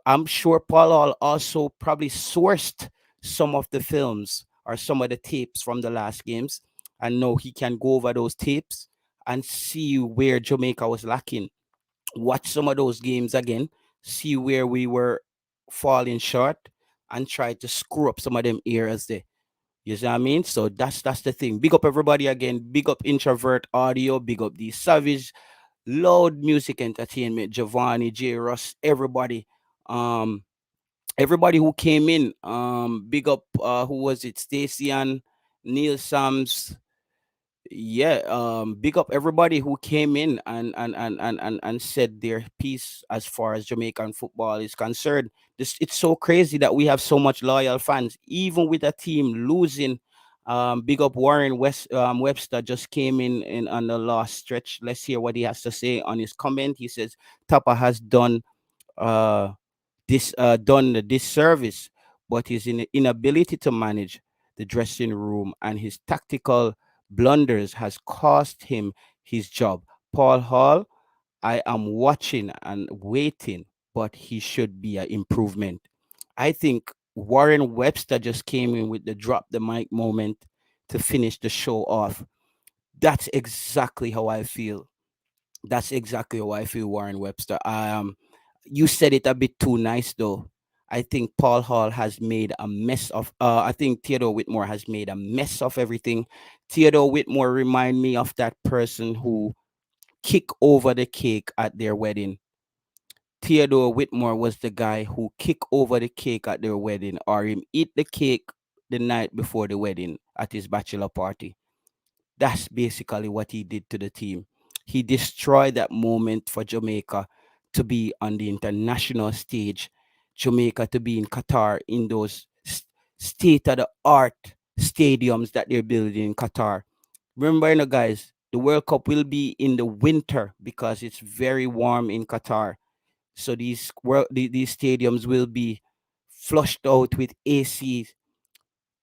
I'm sure Paul Hall also probably sourced some of the films or some of the tapes from the last games, and know he can go over those tapes and see where Jamaica was lacking. Watch some of those games again, see where we were falling short, and try to screw up some of them areas there. You see what I mean? So that's the thing. Big up everybody again. Big up Introvert Audio. Big up the Savage, Loud Music Entertainment, Giovanni, J. Ross, everybody. Everybody who came in. Big up who was it? Stacy and Neil Sams. Yeah, big up everybody who came in and said their piece as far as Jamaican football is concerned. It's so crazy that we have so much loyal fans, even with a team losing. Big up Warren Webster just came in on the last stretch. Let's hear what he has to say on his comment. He says Tapa has done uh done the disservice, but his inability to manage the dressing room and his tactical blunders has cost him his job. Paul Hall, I am watching and waiting, but he should be an improvement. I think Warren Webster just came in with the drop the mic moment to finish the show off. That's exactly how I feel. That's exactly how I feel, Warren Webster. You said it a bit too nice though. I think Paul Hall has made a mess of. I think Theodore Whitmore has made a mess of everything. Theodore Whitmore remind me of that person who kick over the cake at their wedding. Theodore Whitmore was the guy who kick over the cake at their wedding, or him eat the cake the night before the wedding at his bachelor party. That's basically what he did to the team. He destroyed that moment for Jamaica to be on the international stage, Jamaica to be in Qatar in those state of the art stadiums that they're building in Qatar. Remember, guys, the World Cup will be in the winter because it's very warm in Qatar. So these stadiums will be flushed out with AC,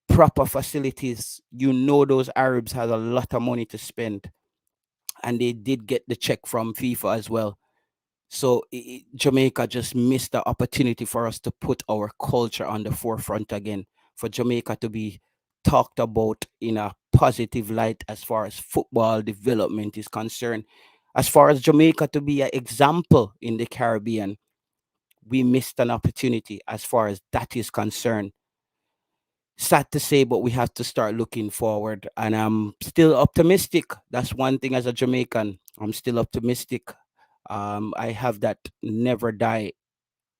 proper facilities. Those Arabs had a lot of money to spend, and they did get the check from FIFA as well. So Jamaica just missed the opportunity for us to put our culture on the forefront again, for Jamaica to be talked about in a positive light as far as football development is concerned, as far as Jamaica to be an example in the Caribbean. We missed an opportunity as far as that is concerned. Sad to say, but we have to start looking forward. And I'm still optimistic. That's one thing as a Jamaican. I'm still optimistic. I have that never die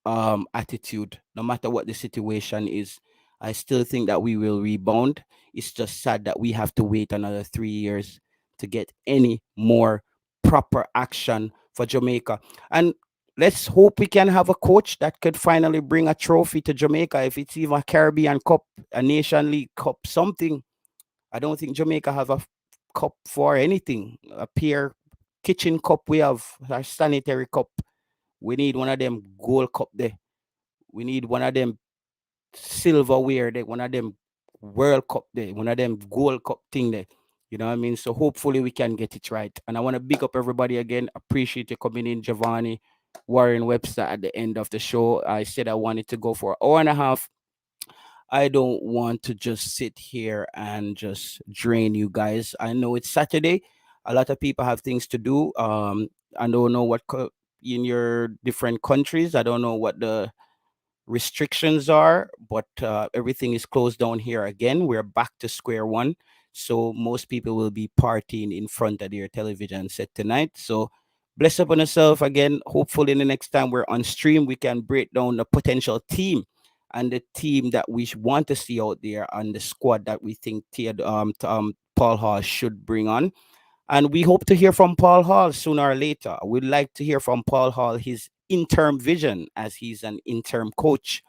attitude, no matter what the situation is. I still think that we will rebound. It's just sad that we have to wait another 3 years to get any more proper action for Jamaica. And let's hope we can have a coach that could finally bring a trophy to Jamaica. If it's even a Caribbean Cup, a Nation League Cup, something. I don't think Jamaica have a cup for anything. A peer kitchen cup we have, our sanitary cup. We need one of them gold cup there. We need one of them silverware there, one of them World Cup there, one of them Gold Cup thing there. You know what I mean? So hopefully we can get it right. And I want to big up everybody again. Appreciate you coming in, Giovanni, Warren Webster at the end of the show. I said I wanted to go for an hour and a half. I don't want to just sit here and just drain you guys. I know it's Saturday. A lot of people have things to do. I don't know what in your different countries. I don't know what the restrictions are, but everything is closed down here again. We're back to square one. So most people will be partying in front of their television set tonight. So bless up on yourself again. Hopefully, the next time we're on stream, we can break down the potential team and the team that we want to see out there and the squad that we think Paul Hall should bring on. And we hope to hear from Paul Hall sooner or later. We'd like to hear from Paul Hall his interim vision, as he's an interim coach.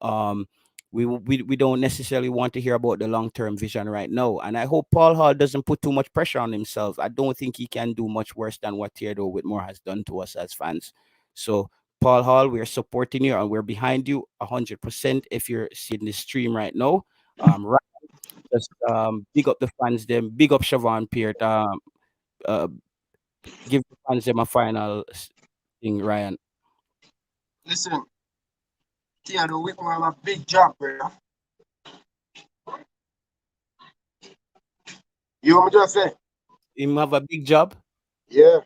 Um, we don't necessarily want to hear about the long-term vision right now. And I hope Paul Hall doesn't put too much pressure on himself. I don't think he can do much worse than what Theodore Whitmore has done to us as fans. So Paul Hall, we're supporting you and we're behind you 100%. If you're seeing this stream right now, right, just big up the fans, them big up Siobhan Peart. Uh, give the fans them a final thing, Ryan. Listen, Theodore Whitmore have a big job, brother. You want me to say? Him have a big job. Yeah.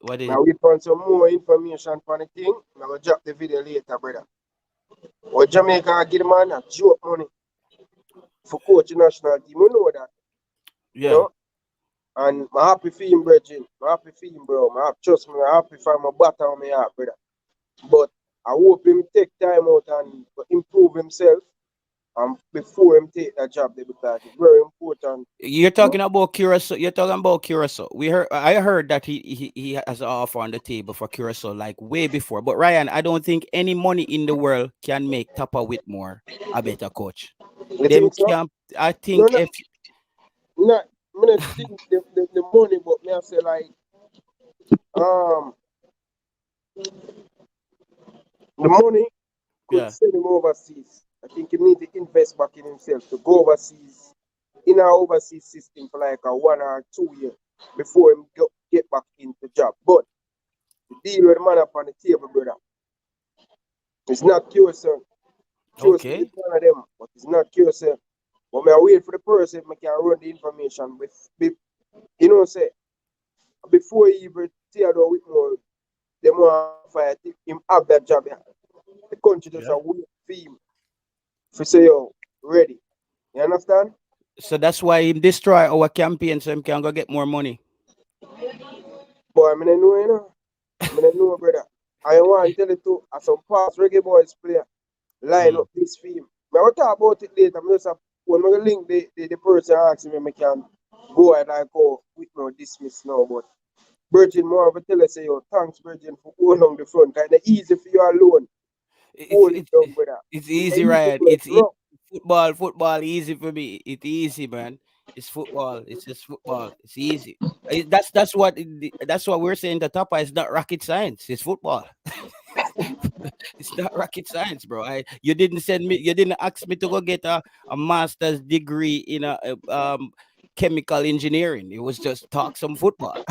What is Now we found some more information for the thing. I'm gonna drop the video later, brother. What Jamaica give the man a joke money for coaching national team. You know that. yeah. You know? And I'm happy for him, brethren. I'm happy for him, bro. Trust me, I'm happy for my butter on my heart, brother. But I hope him take time out and improve himself before him take that job there, because it's very important. You're talking about Curacao. You're talking about Curacao. I heard that he has an offer on the table for Curacao like way before. But Ryan, I don't think any money in the world can make Tapa Whitmore a better coach. You Them think so? camp, I think No, if not I don't think the money, but me I say like the money could yeah. send him overseas. I think he need to invest back in himself to go overseas in our overseas system for like a 1 or 2 year before him get back into the job. But the deal with the man up on the table, brother. It's not Curacao. Okay. Is one of them, but it's not Curacao. But I wait for the person, I can run the information with you know, say before he even Theodore Whitmore, they want to fight him have that job. Yeah. The country just a wait for him. For say yo, ready. You understand? So that's why him destroy our campaign so him can go get more money. Boy, I mean, know, you know. I mean, know, brother. I want to tell you too, as some past Reggae Boyz player line up this film. I will talk about it later. I'm just when I link the person asking me, I can go and like go with no dismiss now. But Virgin more of a tell us say, yo, thanks Virgin for going along the front. Kinda easy for you alone. Hold it down, brother. It's It's easy, easy right? for It's easy. rough. Football easy for me. It's easy, man. It's football. It's just football. It's easy. That's what we're saying. The top is not rocket science. It's football. It's not rocket science, bro. You didn't send me. You didn't ask me to go get a master's degree in chemical engineering. It was just talk some football.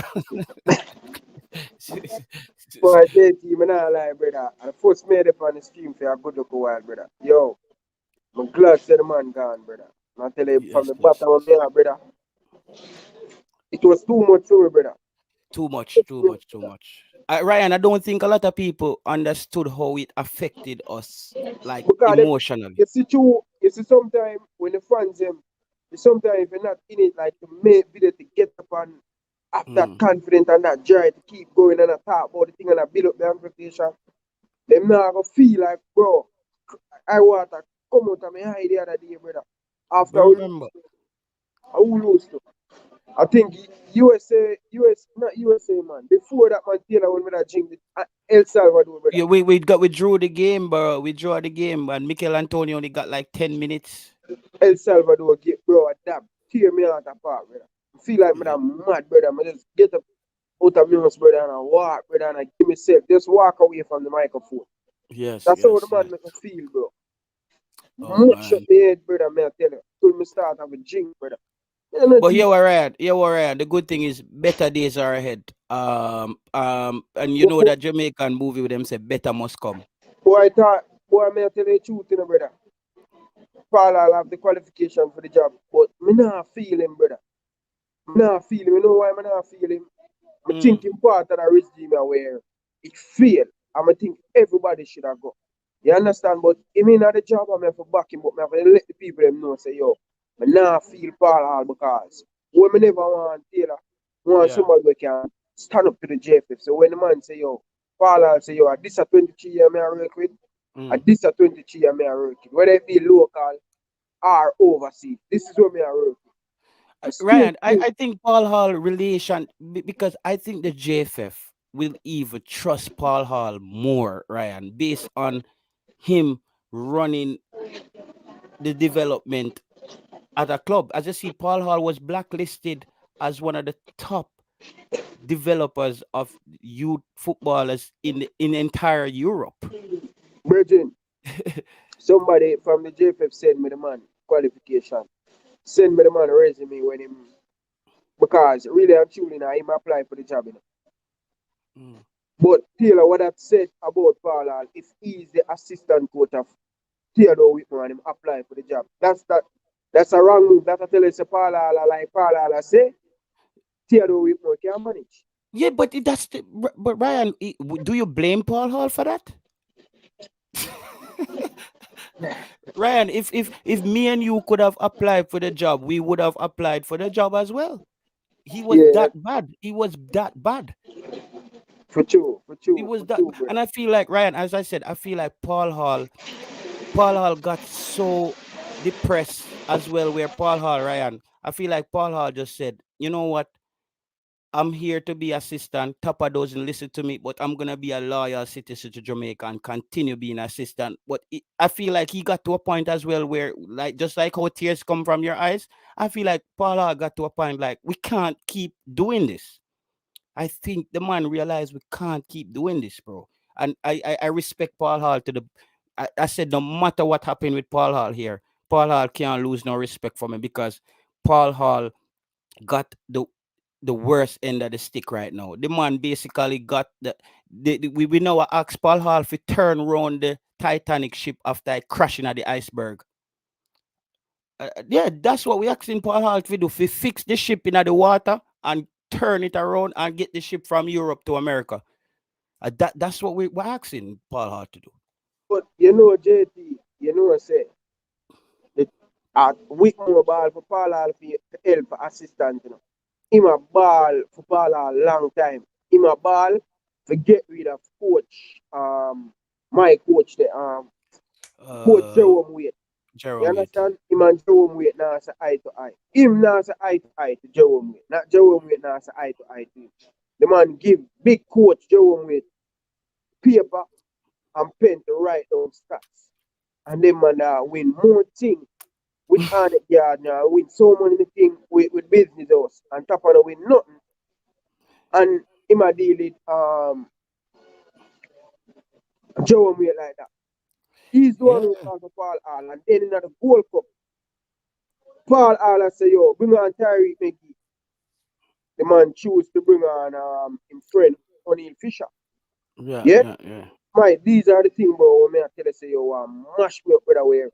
But I tell you, I'm not lie, brother. I first made up on the stream for a good look a while, brother. Yo, I'm glad to the man gone, brother. I tell you from Yes, the yes. bottom of my heart, brother. It was too much for me, brother. Too much. Ryan, I don't think a lot of people understood how it affected us, like Because emotionally. you see sometimes when the fans them, sometimes if you're not in it, like to make video to get up and have that confidence and that joy to keep going and talk about the thing and build up the amplification, them now gonna feel like, bro, I want to come out of my hide the other day, brother. After we Remember, lose to. I think not USA, man. Before that, man, Taylor, when we that drink El Salvador, brother. yeah, we drew the game, bro. We drew the game, and Mikel Antonio only got like 10 minutes. El Salvador, bro, that tear me out apart, brother. I feel like I'm mad, brother. I just get up out of my house, brother, and I walk, brother, and I give myself, just walk away from the microphone. Yes, That's how yes, the man yes. make me feel, bro. Oh Much up man. my head, brother, man, I tell you. Till me start have a drink, brother. But here we're at. The good thing is better days are ahead. And you know that Jamaican movie with them say better must come. Boy, may I tell you the truth, you know, brother. Paul, I'll have the qualification for the job, but me not feel him, brother. Me not feel him. You know why me not feel him? I think him part of the regime where it failed. And I think everybody should have go. You understand? But I mean at the job I'm have to back him, but I have to let the people them know say, yo, I not feel Paul Hall because when me never want Taylor, want somebody who can stand up to the JFF. So when the man say, yo, Paul Hall say, yo, at this a 23 year me I work with, at this a 23 year me I work with. Whether it be local or overseas, this is what me I work with. Ryan, I think Paul Hall relation because I think the JFF will even trust Paul Hall more, Ryan, based on him running the development at a club. As you see, Paul Hall was blacklisted as one of the top developers of youth footballers in entire Europe. Virgin, somebody from the JFF send me the man qualification. Send me the man resume when him because really and truly now him apply for the job, you know. But Taylor, what I've said about Paul Hall, if he's the assistant coach of Theodore Whitman and him apply for the job, that's a wrong move. That I tell you, say Paul Hall, like Paul Hall say, Theodore Whitman can manage. Yeah, but but Ryan, do you blame Paul Hall for that? Ryan, if me and you could have applied for the job, we would have applied for the job as well. He was that bad. He was that bad. For true. He was that, and I feel like Ryan, as I said, I feel like Paul Hall got so depressed as well. Where Paul Hall, Ryan, I feel like Paul Hall just said, you know what? I'm here to be assistant. Tapa doesn't listen to me, but I'm gonna be a loyal citizen to Jamaica and continue being assistant. But I feel like he got to a point as well where, like, just like how tears come from your eyes, I feel like Paula got to a point like we can't keep doing this. I think the man realized we can't keep doing this, bro. And I respect Paul Hall to the. I said no matter what happened with Paul Hall here, Paul Hall can't lose no respect for me because Paul Hall got the worst end of the stick right now. The man basically got we now ask Paul Hall to turn around the Titanic ship after crashing at the iceberg. Yeah, that's what we asking Paul Hall to do. To fix the ship in the water and turn it around and get the ship from Europe to America. That's what we're asking Paul Hall to do. But you know, JT, you know, I say week more ball for Paul Hall for help assistant, you know. Him a ball for Paul Hall long time. him a ball to get rid of coach, my coach, the coach Jerome Wade. You Jerome Wade. understand? Him and Jerome Wade now say eye to eye. Him now say eye to eye to Jerome Wade. Not Jerome Wade now say eye to eye to him. The man give big coach Jerome Wade paper and pen to write down stats. And them man win more things with Arnett Gardner, win so many things with business house. And top of the win nothing. And him a deal with Jerome Wade like that. He's the one who talked to Paul Hall. And then in the Gold Cup, Paul Hall say, yo, bring on Tyreek McGee. The man choose to bring on his friend O'Neal Fisher. Yeah. Mike, these are the things, bro. When I tell you, say, yo, mash me up, brother, where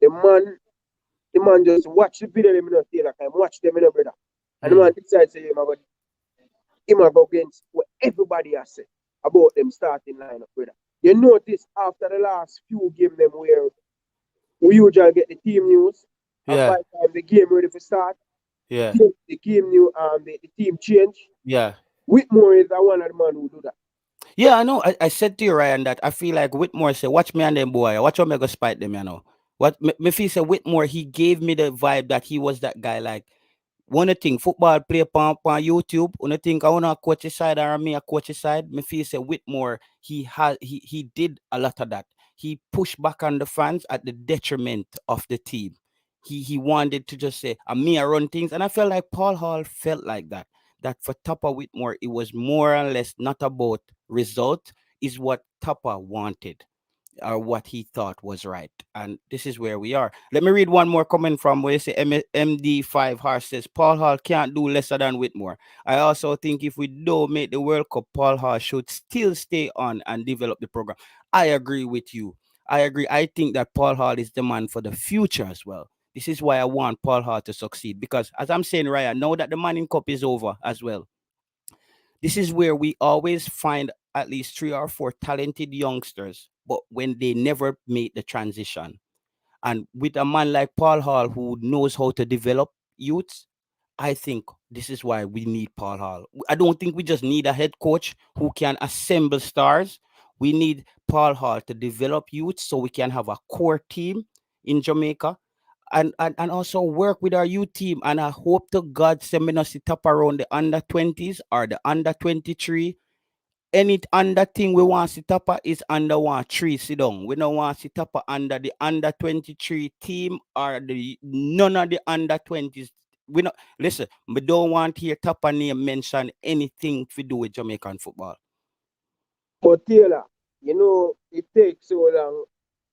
the man just watch the video, them not feel like I watch them, brother. And the man decides, say, he might go against what everybody has said about them starting lineup, brother. You notice after the last few games, them where we usually get the team news, and by the time the game ready to start, the game new, the team change. Yeah. Whitmore is one of the man who do that. Yeah, I know. I said to you, Ryan, that I feel like Whitmore said, watch me and them boy. Watch how me go spite them, you know. What me feel say Whitmore, he gave me the vibe that he was that guy. Like, one thing, football play on YouTube. One thing, I want to coach his side or me a coach his side. Me feel say Whitmore, he did a lot of that. He pushed back on the fans at the detriment of the team. He wanted to just say, me I run things. And I felt like Paul Hall felt like that. That for Tupper Whitmore, it was more or less not about result, is what Tupper wanted or what he thought was right. And this is where we are. Let me read one more comment from where you say MD5 Horse says, Paul Hall can't do lesser than Whitmore. I also think if we don't make the World Cup, Paul Hall should still stay on and develop the program. I agree with you. I agree. I think that Paul Hall is the man for the future as well. This is why I want Paul Hall to succeed. Because as I'm saying, Ryan, now that the Manning Cup is over as well, this is where we always find at least 3 or 4 talented youngsters, but when they never made the transition. And with a man like Paul Hall, who knows how to develop youths, I think this is why we need Paul Hall. I don't think we just need a head coach who can assemble stars. We need Paul Hall to develop youths so we can have a core team in Jamaica. And also work with our youth team. And I hope to God send me not sit up around the under 20s or the under 23. Any under thing we want to sit up is under 1-3 sit down. We don't want to sit up under the under 23 team or the none of the under 20s. We not listen, we don't want to hear Tupper name mention anything to do with Jamaican football. But Taylor, you know, it takes so long,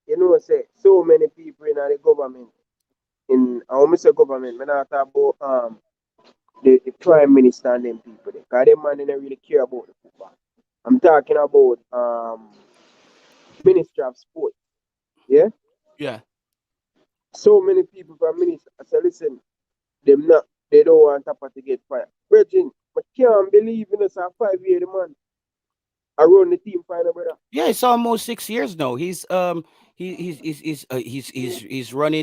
you know, say so many people in the government. I almost say government, when I talk about the prime minister and them people, because them man don't really care about the football. I'm talking about Ministry of Sport. Yeah? Yeah. So many people from minister I say, listen, they don't want Tupper to get fired. Virgin, I can't believe in us a 5-year man. I run the team final, brother. Yeah, it's almost 6 years now. He's running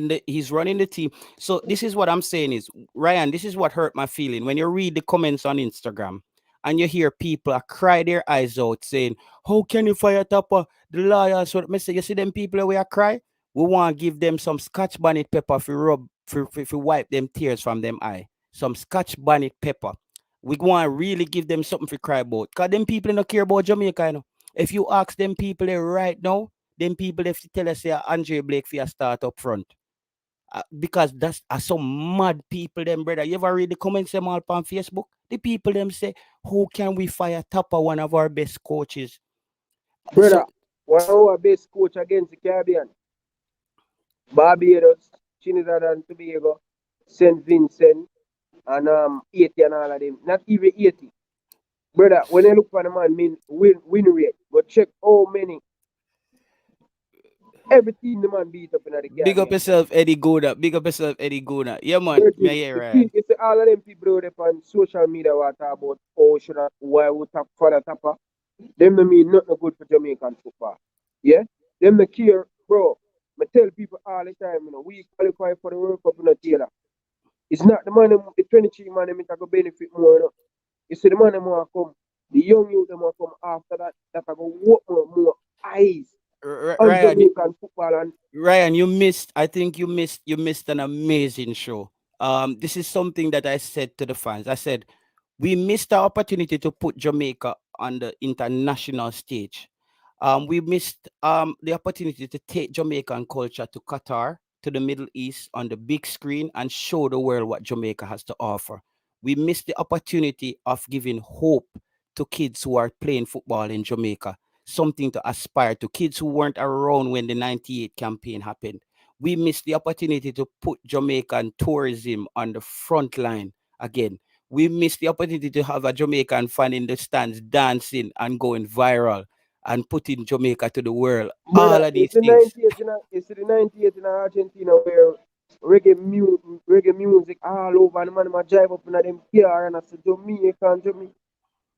the team. So this is what I'm saying is, Ryan, this is what hurt my feeling. When you read the comments on Instagram and you hear people cry their eyes out saying, how can you fire Tupper? The lawyers, what me say, you see them people where I cry? We want to give them some Scotch bonnet pepper for wipe them tears from them eye. Some Scotch bonnet pepper. We want to really give them something to cry about. Because them people don't care about Jamaica, you know. If you ask them people right now, them people have to tell us Andre Blake for a start up front. Because that's some mad people, them, brother. You ever read the comments them all on Facebook? The people them say, how can we fire Tupper, one of our best coaches? Brother, one of our best coach against the Caribbean. Barbados, Trinidad and Tobago, St. Vincent, and 80 and all of them. Not even 80. Brother, when you look for the man, win rate. But check how many. Everything the man beat up in the game. Big up yourself, Eddie Gouda. Big up yourself, Eddie Gouda. Yeah, man. Yeah, yeah, right. You see all of them people out on social media who talk about why we tap for the Tupper. Them don't mean nothing good for Jamaican football. Yeah? Them don't care, bro. I tell people all the time, you know, we qualify for the World Cup in the Taylor. It's not the man, the 23 man, that go benefit more, you know. You see the man who come The young youth them will come after that. That are going to open more eyes on Ryan, Jamaican football. And Ryan, you missed. I think you missed an amazing show. This is something that I said to the fans. I said we missed the opportunity to put Jamaica on the international stage. We missed the opportunity to take Jamaican culture to Qatar, to the Middle East on the big screen and show the world what Jamaica has to offer. We missed the opportunity of giving hope to kids who are playing football in Jamaica, something to aspire to, kids who weren't around when the 98 campaign happened. We missed the opportunity to put Jamaican tourism on the front line again. We missed the opportunity to have a Jamaican fan in the stands dancing and going viral and putting Jamaica to the world. brother, All of these things. it's the 98 in Argentina where reggae music all over and man drive up in them car and I said Jamaica and Jamaica.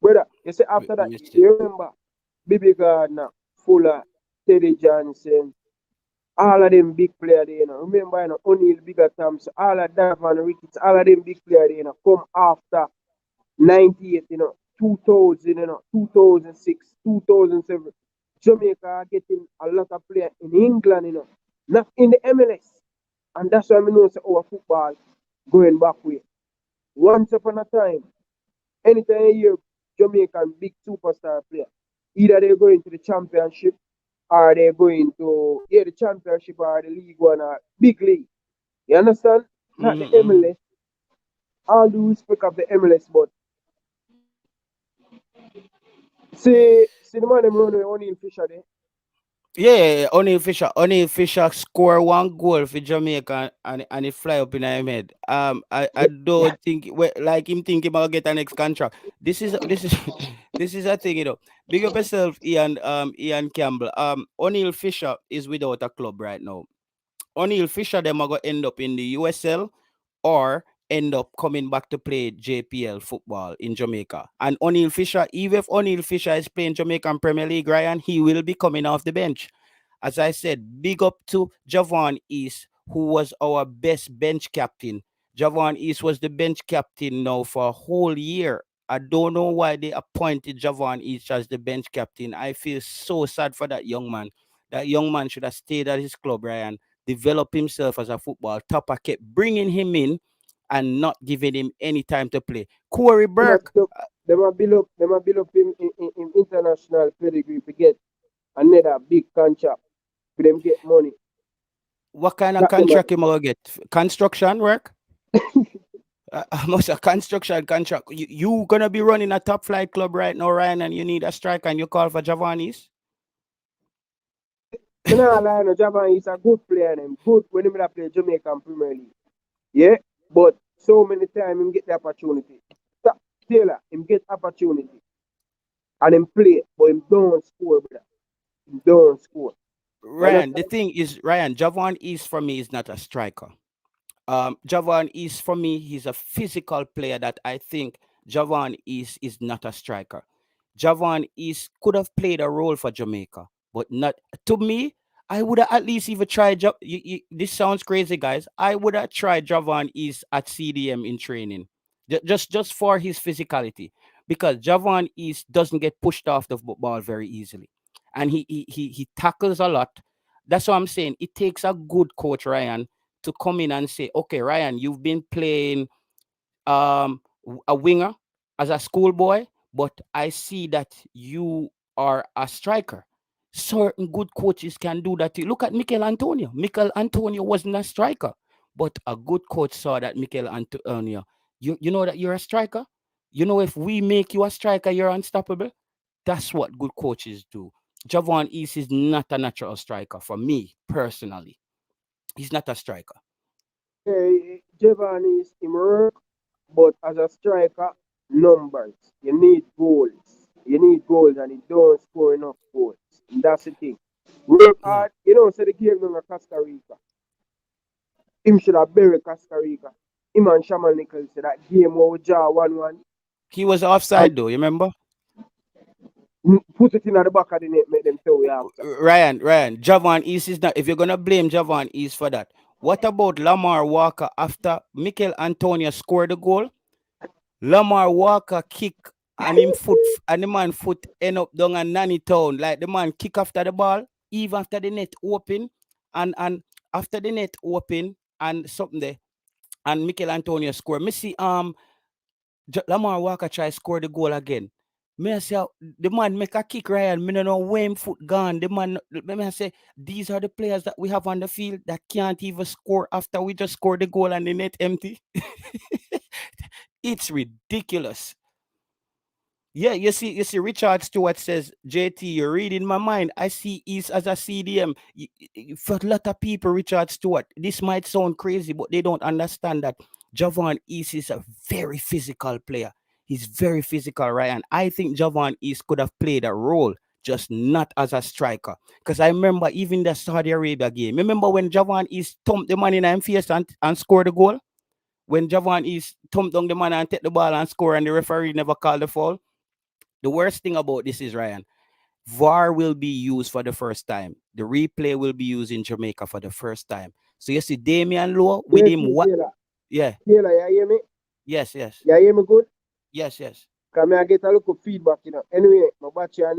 Brother, you see We after that, missed it. you remember Baby Gardner, Fuller, Teddy Johnson, all of them big players there, you know. Remember, you know, O'Neal, Bigger Thompson, all of Davon Ricketts, all of them big players there, you know, come after 98, you know, 2000, you know, 2006, 2007. Jamaica are getting a lot of players in England, you know, not in the MLS. And that's why we know say our football going back way. Once upon a time, anytime you hear Jamaican big superstar player, either they're going to the championship or they're going to the championship or the league one or big league. You understand? Not the Mhm. MLS. All due respect of the MLS, but see the man them run with O'Neal Fisher there. Yeah, O'Neal Fisher score one goal for Jamaica and it fly up in his head. I don't think like him thinking about get an next contract. This is this is a thing, you know. Big up yourself, Ian Campbell. O'Neal Fisher is without a club right now. O'Neal Fisher them are gonna end up in the USL or end up coming back to play JPL football in Jamaica. And O'Neal Fisher, even if O'Neal Fisher is playing Jamaican Premier League, Ryan, he will be coming off the bench. As I said, big up to Javon East, who was our best bench captain. Javon East was the bench captain now for a whole year. I don't know why they appointed Javon East as the bench captain. I feel so sad for that young man. That young man should have stayed at his club, Ryan, develop himself as a football topper, kept bringing him in and not giving him any time to play. Corey Them a Burke, build up, them a build up in international pedigree to get another big contract for them get money. what kind of That them a contract him gonna get? Construction work? Must a construction contract. You gonna be running a top flight club right now, Ryan, and you need a striker and you call for Javanis? me nah lie no Javan is a good player them. Good when him da play Jamaican Premier League. Yeah? But so many times him get the opportunity. Taylor, him get opportunity and him play, but him don't score, brother. Him don't score. You Ryan, the understand? thing is, Ryan, Javon East for me is not a striker. Javon East for me, he's a physical player that I think Javon East is not a striker. Javon East could have played a role for Jamaica, but not to me. I would have at least even tried. This sounds crazy, guys. I would have tried Javon East at CDM in training, just for his physicality, because Javon East doesn't get pushed off the ball very easily, and he tackles a lot. That's what I'm saying. It takes a good coach, Ryan, to come in and say, okay, Ryan, you've been playing a winger as a schoolboy, but I see that you are a striker. Certain good coaches can do that. Look at Mikel Antonio. Mikel Antonio wasn't a striker, but a good coach saw that Mikel Antonio. You know that you're a striker. You know if we make you a striker, you're unstoppable. That's what good coaches do. Javon East is not a natural striker for me personally. He's not a striker. Javan is him work, but as a striker, numbers. You need goals. You need goals and he don't score enough goals. And that's the thing. Work Yeah. hard. You know, say the game down at Costa Rica. Him should have buried Costa Rica. Him and Shaman Nichols said that game where we draw 1-1 He was and offside though, you remember? put it in at the back of the net, make them tell we after. Ryan, Javon East is not. If you're gonna blame Javon East for that, what about Lamar Walker after Mikel Antonio scored the goal? Lamar Walker kicked and the man foot end up down a nanny town. Like the man kick after the ball, even after the net open, and after the net open and something there, and Mikel Antonio score. Me see Lamar Walker try score the goal again. Me I say the man make a kick Ryan. Me no know where him foot gone. The man me I say these are the players that we have on the field that can't even score after we just score the goal and the net empty. It's ridiculous. Yeah, you see, Richard Stewart says, JT, you're reading my mind. I see East as a CDM. For a lot of people, Richard Stewart, this might sound crazy, but they don't understand that Javon East is a very physical player. He's very physical, Ryan. I think Javon East could have played a role, just not as a striker. Because I remember even the Saudi Arabia game. Remember when Javon East thumped the man in his face and scored the goal? When Javon East thumped down the man and take the ball and score, and the referee never called the foul? The worst thing about this is, Ryan, VAR will be used for the first time. The replay will be used in Jamaica for the first time. So you see Damian Lowe with Yes, him. What? Taylor. Yeah. Taylor, you hear me? Yes. Yes. You hear me good? Yes. Yes. Because I get a little feedback, you know. Anyway, my battery at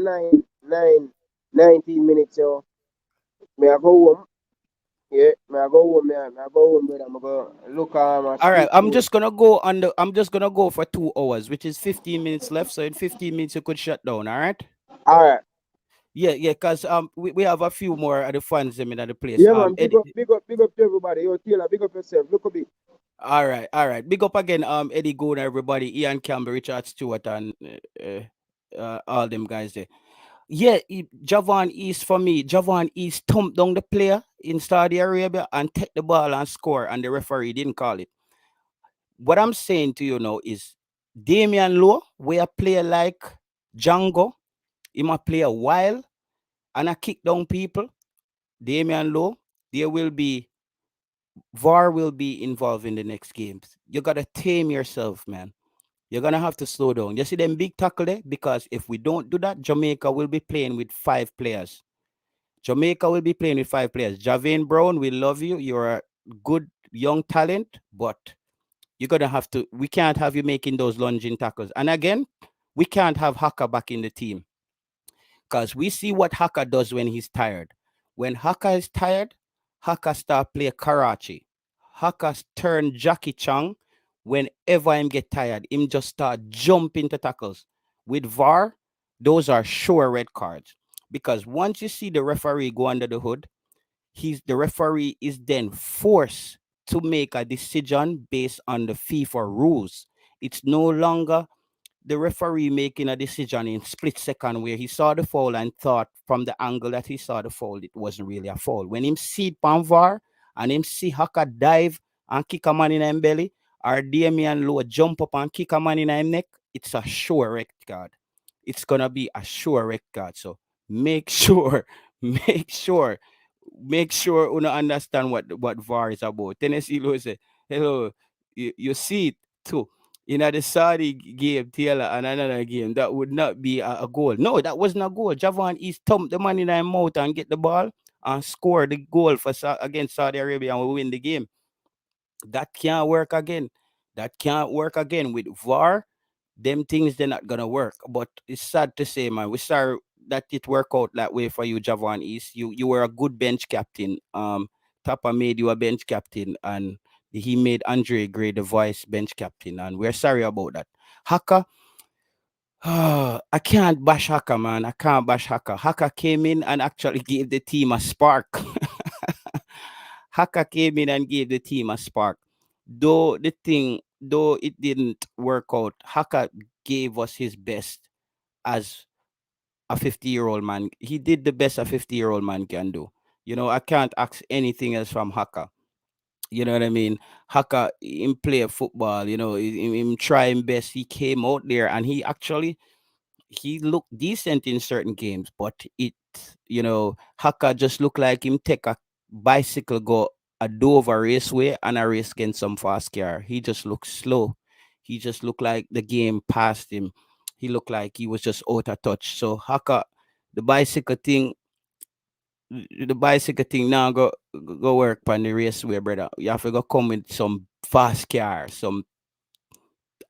19 minutes, so may I go home? Yeah, may I go home, man. I go home, brother. I'm going to look at my All right. street I'm food. just gonna go I'm just gonna go for 2 hours, which is 15 minutes left. So in 15 minutes you could shut down. All right. All right. Yeah. Because we have a few more of the fans them in the place. Yeah, man. Eddie, Big up to everybody. Yo, Taylor, big up yourself. Look a bit. all right. Big up again, Eddie Gona, everybody, Ian Campbell, Richard Stewart, and all them guys there. Yeah, Javon East for me. Javon East thumped down the player in Saudi Arabia and take the ball and score, and the referee didn't call it. What I'm saying to you now is Damian Lowe, where a player like Django, he might play a while and a kick down people. Damian Lowe, there will be VAR will be involved in the next games. You gotta tame yourself, man. You're gonna have to slow down. You see them big tackle there? Because if we don't do that, Jamaica will be playing with 5 players. Jamaica will be playing with 5 players. Javane Brown, we love you. You're a good young talent, but you're gonna have to. We can't have you making those lunging tackles. And again, we can't have Haka back in the team because we see what Haka does when he's tired. When Haka is tired, Haka start play Karachi. Haka turn Jackie Chang. Whenever him get tired, him just start jumping to tackles. With VAR, those are sure red cards. Because once you see the referee go under the hood, the referee is then forced to make a decision based on the FIFA rules. It's no longer the referee making a decision in split second where he saw the foul and thought from the angle that he saw the foul, it wasn't really a foul. When him see it pan VAR and him see Haka dive and kick a man in him belly, or Damian Lowe jump up and kick a man in him neck, it's a sure red card. It's gonna be a sure red card. So make sure, make sure, make sure you understand what VAR is about. Tennessee Lowe say, hello, you see it too. In the Saudi game, Taylor, and another game, that would not be a goal. No, that wasn't a goal. Javon East thumped the man in the mouth and get the ball and score the goal for against Saudi Arabia and we win the game. That can't work again. That can't work again with VAR. Them things they're not gonna work. But it's sad to say, man. We sorry that it worked out that way for you, Javon East. You were a good bench captain. Tapa made you a bench captain, and he made Andre Gray the vice bench captain, and we're sorry about that. Haka, I can't bash Haka, man. I can't bash Haka. Haka came in and actually gave the team a spark. Haka came in and gave the team a spark. Though it didn't work out, Haka gave us his best as a 50-year-old man. He did the best a 50-year-old man can do. I can't ask anything else from Haka. You know what I mean? Haka, him play football, him trying best. He came out there and he looked decent in certain games, but Haka just looked like him take a bicycle go a Dover raceway and a race against some fast car. He just looked slow. He just looked like the game passed him. He looked like he was just out of touch. So Haka, the bicycle thing, now go work on the raceway, brother. You have to go come with some fast car, some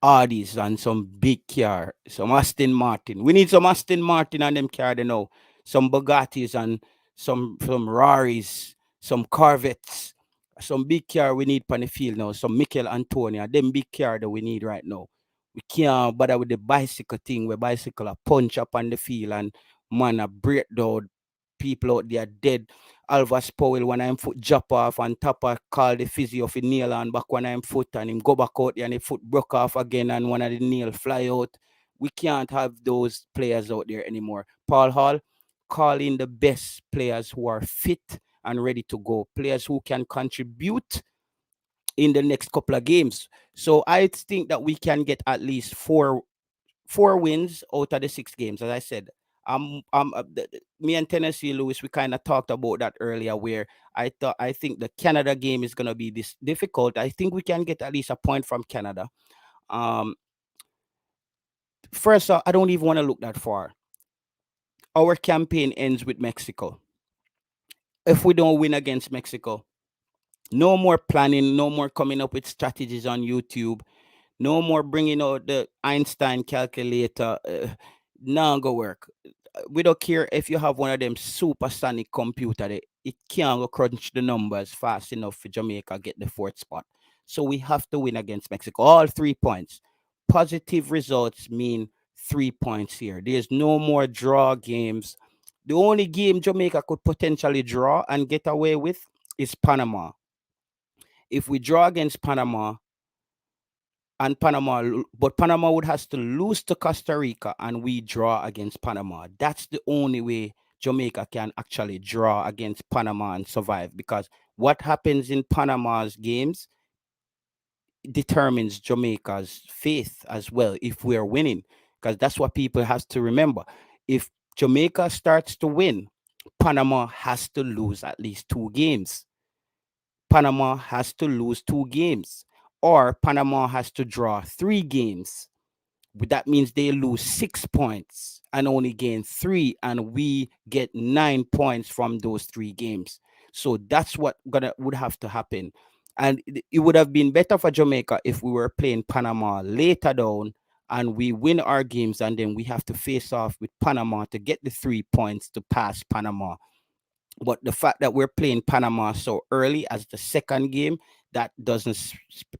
Audis and some big car, some Aston Martin. We need some Aston Martin and them car, you know. Some Bugattis and some Raris, some Corvettes, some big car we need on the field now. Some Mikel Antonio, them big car that we need right now. We can't bother with the bicycle thing where bicycle a punch up on the field and man a break down people out there dead. Alvas Powell when I'm foot drop off and Tapa call the physio for nail and back when I'm foot and him go back out there and the foot broke off again and one of the nail fly out. We can't have those players out there anymore. Paul Hall, call in the best players who are fit and ready to go. Players who can contribute in the next couple of games. So I think that we can get at least four wins out of the 6 games. As I said, me and Tennessee Lewis, we kind of talked about that earlier. Where I think the Canada game is gonna be this difficult. I think we can get at least a point from Canada. Um, First, I don't even want to look that far. Our campaign ends with Mexico. If we don't win against Mexico, no more planning, no more coming up with strategies on YouTube. No more bringing out the Einstein calculator. Now go work. We don't care if you have one of them supersonic computer. It can't go crunch the numbers fast enough for Jamaica get the 4th spot. So we have to win against Mexico. All 3 points. Positive results mean 3 points here. There's no more draw games. The only game Jamaica could potentially draw and get away with is Panama. If we draw against Panama, and but Panama would have to lose to Costa Rica and we draw against Panama. That's the only way Jamaica can actually draw against Panama and survive, because what happens in Panama's games determines Jamaica's faith as well if we're winning, because that's what people has to remember. If Jamaica starts to win, Panama has to lose at least 2 games. Panama has to lose 2 games, or Panama has to draw 3 games. But that means they lose 6 points and only gain 3, and we get 9 points from those 3 games. So that's what would have to happen. And it would have been better for Jamaica if we were playing Panama later down and we win our games, and then we have to face off with Panama to get the 3 points to pass Panama. But the fact that we're playing Panama so early as the second game, that doesn't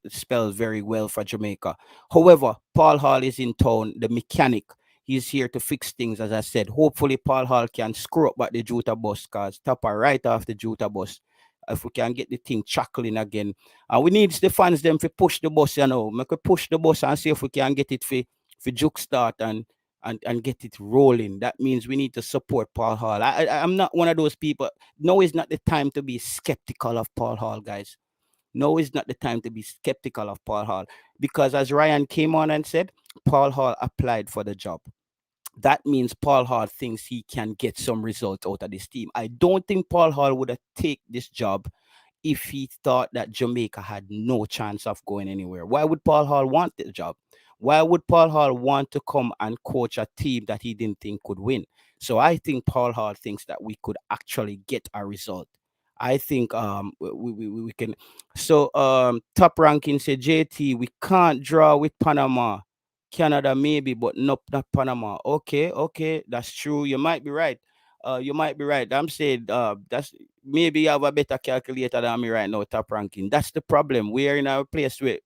spell very well for Jamaica. However, Paul Hall is in town, the mechanic. He's here to fix things, as I said. Hopefully, Paul Hall can screw up back the Juta bus, because Tapa right off the Juta bus. If we can get the thing chuckling again. We need the fans them to push the bus, Make we push the bus and see if we can get it for juke start and get it rolling. That means we need to support Paul Hall. I'm not one of those people. No, it's not the time to be skeptical of Paul Hall, guys. No, it's not the time to be skeptical of Paul Hall, because as Ryan came on and said, Paul Hall applied for the job. That means Paul Hall thinks he can get some results out of this team. I don't think Paul Hall would have taken this job if he thought that Jamaica had no chance of going anywhere. Why would Paul Hall want the job? Why would Paul Hall want to come and coach a team that he didn't think could win? So I think Paul Hall thinks that we could actually get a result. I think we can. So top ranking say JT, we can't draw with Panama. Canada maybe, but not Panama. Okay, that's true. You might be right. You might be right. I'm saying that's maybe you have a better calculator than me right now, top ranking. That's the problem. We are in a place where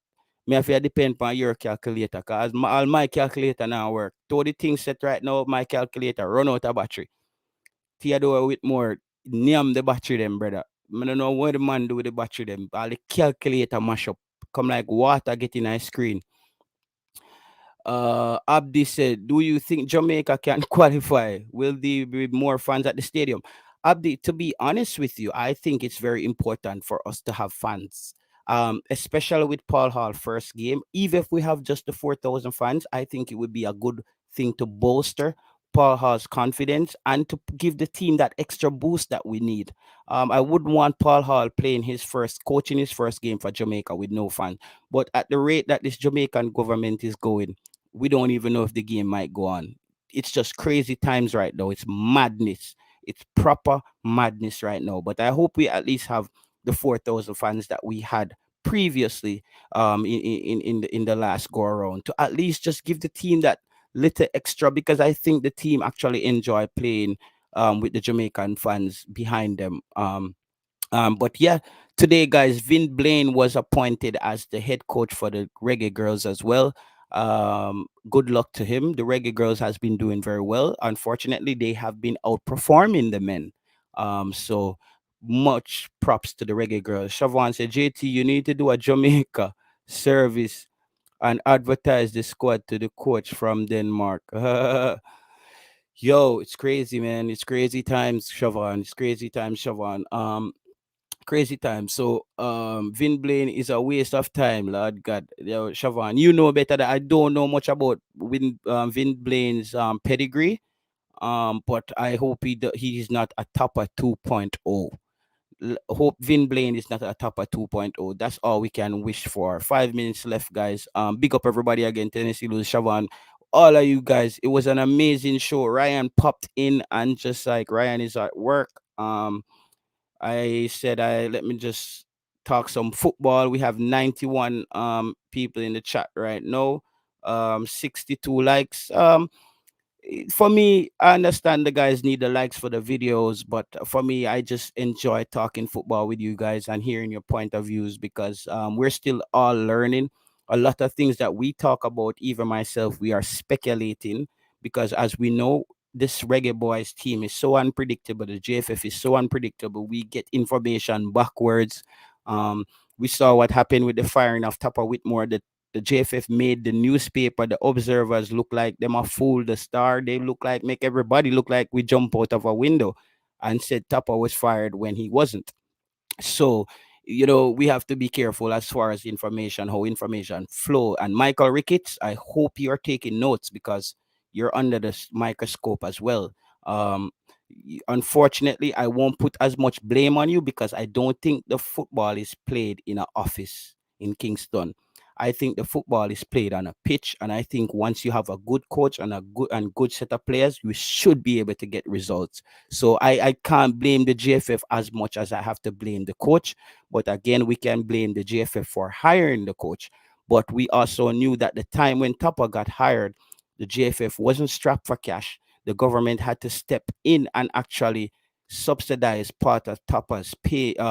me have to depend on your calculator, because all my calculator now work. All the things set right now, my calculator run out of battery. Theodore with more name the battery them, brother. I don't know what the man do with the battery them. All the calculator mash up. Come like water getting a screen. Abdi said, do you think Jamaica can qualify? Will there be more fans at the stadium? Abdi, to be honest with you, I think it's very important for us to have fans. Especially with Paul Hall first game. Even if we have just the 4,000 fans, I think it would be a good thing to bolster Paul Hall's confidence and to give the team that extra boost that we need. I wouldn't want Paul Hall coaching his first game for Jamaica with no fans. But at the rate that this Jamaican government is going, we don't even know if the game might go on. It's just crazy times right now. It's madness. It's proper madness right now. But I hope we at least have the 4,000 fans that we had previously in the last go around, to at least just give the team that little extra, because I think the team actually enjoy playing with the Jamaican fans behind them. But yeah, today, guys, Vin Blaine was appointed as the head coach for the Reggae Girls as well. Good luck to him. The Reggae Girls has been doing very well. Unfortunately, they have been outperforming the men. So much props to the Reggae Girls. Siobhan said, JT, you need to do a Jamaica service and advertise the squad to the coach from Denmark. Yo, it's crazy, man. It's crazy times, Siobhan. It's crazy times, Siobhan. Crazy time. So Vin Blaine is a waste of time, Lord God. Yo, Siobhan, you know better that I don't know much about Vin Blaine's pedigree. But I hope he is not a topper 2.0. Hope Vin Blaine is not a topper 2.0. That's all we can wish for. 5 minutes left, guys. Big up everybody again. Tennessee Lose, Siobhan, all of you guys. It was an amazing show. Ryan popped in, and just like Ryan is at work, I said, I let me just talk some football. We have 91 people in the chat right now. 62 likes. For me, I understand the guys need the likes for the videos, but for me, I just enjoy talking football with you guys and hearing your point of views, because we're still all learning. A lot of things that we talk about, even myself, we are speculating, because as we know, this Reggae Boys team is so unpredictable. The JFF is so unpredictable. We get information backwards. Um, we saw what happened with the firing of Tupper Whitmore. The JFF made the newspaper, the observers look like them a fool. The Star, they look like, make everybody look like we jump out of a window and said Tupper was fired when he wasn't. So, we have to be careful as far as information, how information flow. And Michael Ricketts, I hope you're taking notes, because you're under the microscope as well. Um, Unfortunately, I won't put as much blame on you, because I don't think the football is played in an office in Kingston. I think the football is played on a pitch, and I think once you have a good coach and a good set of players, you should be able to get results. So I can't blame the GFF as much as I have to blame the coach. But again, we can blame the GFF for hiring the coach. But we also knew that the time when Tupper got hired, the GFF wasn't strapped for cash. The government had to step in and actually subsidize part of Tupper's payment.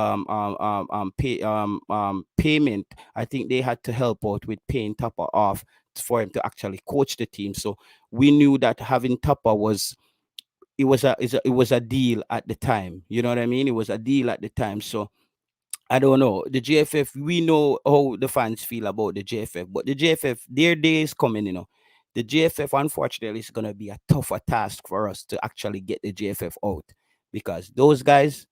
I think they had to help out with paying Tupper off for him to actually coach the team. So we knew that having Tupper was, it was a deal at the time. You know what I mean? It was a deal at the time. So I don't know. The JFF, we know how the fans feel about the JFF, but the JFF, their day is coming. The JFF, unfortunately, is going to be a tougher task for us to actually get the JFF out, because those guys,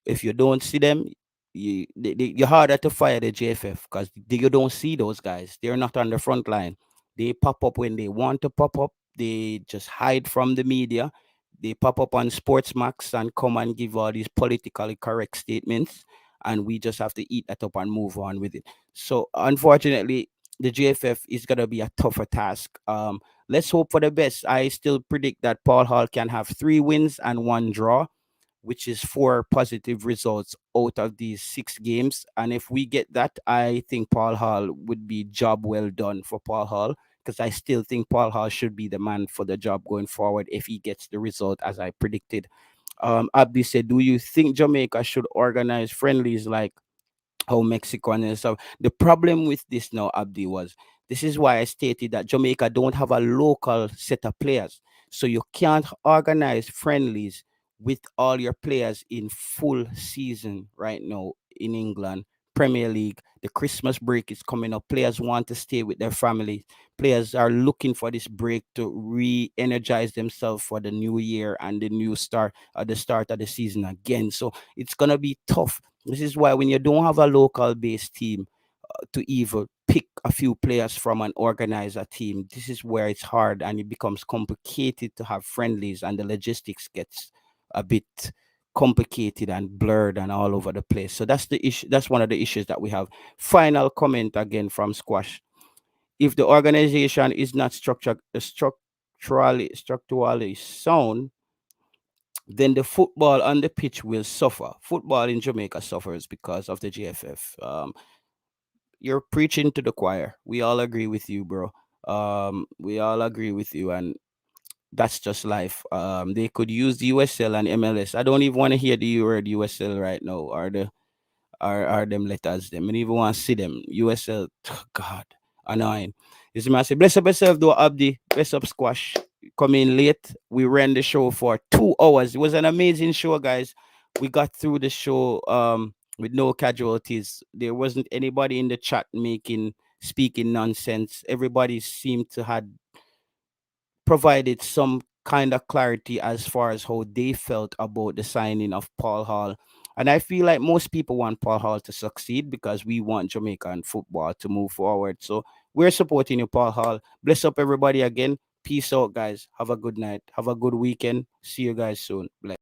if you don't see them, you're harder to fire the JFF, because you don't see those guys. They're not on the front line. They pop up when they want to pop up. They just hide from the media. They pop up on Sportsmax and come and give all these politically correct statements, and we just have to eat that up and move on with it. So unfortunately, the JFF is gonna be a tougher task. Let's hope for the best. I still predict that Paul Hall can have 3 wins and 1 draw, which is 4 positive results out of these 6 games. And if we get that, I think Paul Hall would be job well done for Paul Hall, because I still think Paul Hall should be the man for the job going forward if he gets the result as I predicted. Abdi said, do you think Jamaica should organize friendlies like how Mexico and stuff? The problem with this now, Abdi, was this is why I stated that Jamaica don't have a local set of players. So you can't organize friendlies with all your players in full season right now in England. Premier League, the Christmas break is coming up. Players want to stay with their family. Players are looking for this break to re-energize themselves for the new year and the new start at the start of the season again. So it's gonna be tough. This is why when you don't have a local based team to even pick a few players from and organize a team, this is where it's hard and it becomes complicated to have friendlies, and the logistics gets a bit complicated and blurred and all over the place. So that's the issue. That's one of the issues that we have. Final comment again from Squash. If the organization is not structurally sound, then the football on the pitch will suffer. Football in Jamaica suffers because of the GFF. you're preaching to the choir. We all agree with you, bro. We all agree with you, and that's just life. They could use the USL and MLS. I don't even want to hear the word USL right now, or the are them letters them. I don't even want to see them. USL, God, annoying. You see, man, I say, bless up yourself, though, Abdi. Bless up, Squash. Come in late. We ran the show for 2 hours. It was an amazing show, guys. We got through the show with no casualties. There wasn't anybody in the chat speaking nonsense. Everybody seemed to had provided some kind of clarity as far as how they felt about the signing of Paul Hall. And I feel like most people want Paul Hall to succeed because we want Jamaican football to move forward. So we're supporting you, Paul Hall. Bless up everybody again. Peace out, guys. Have a good night. Have a good weekend. See you guys soon. Bless.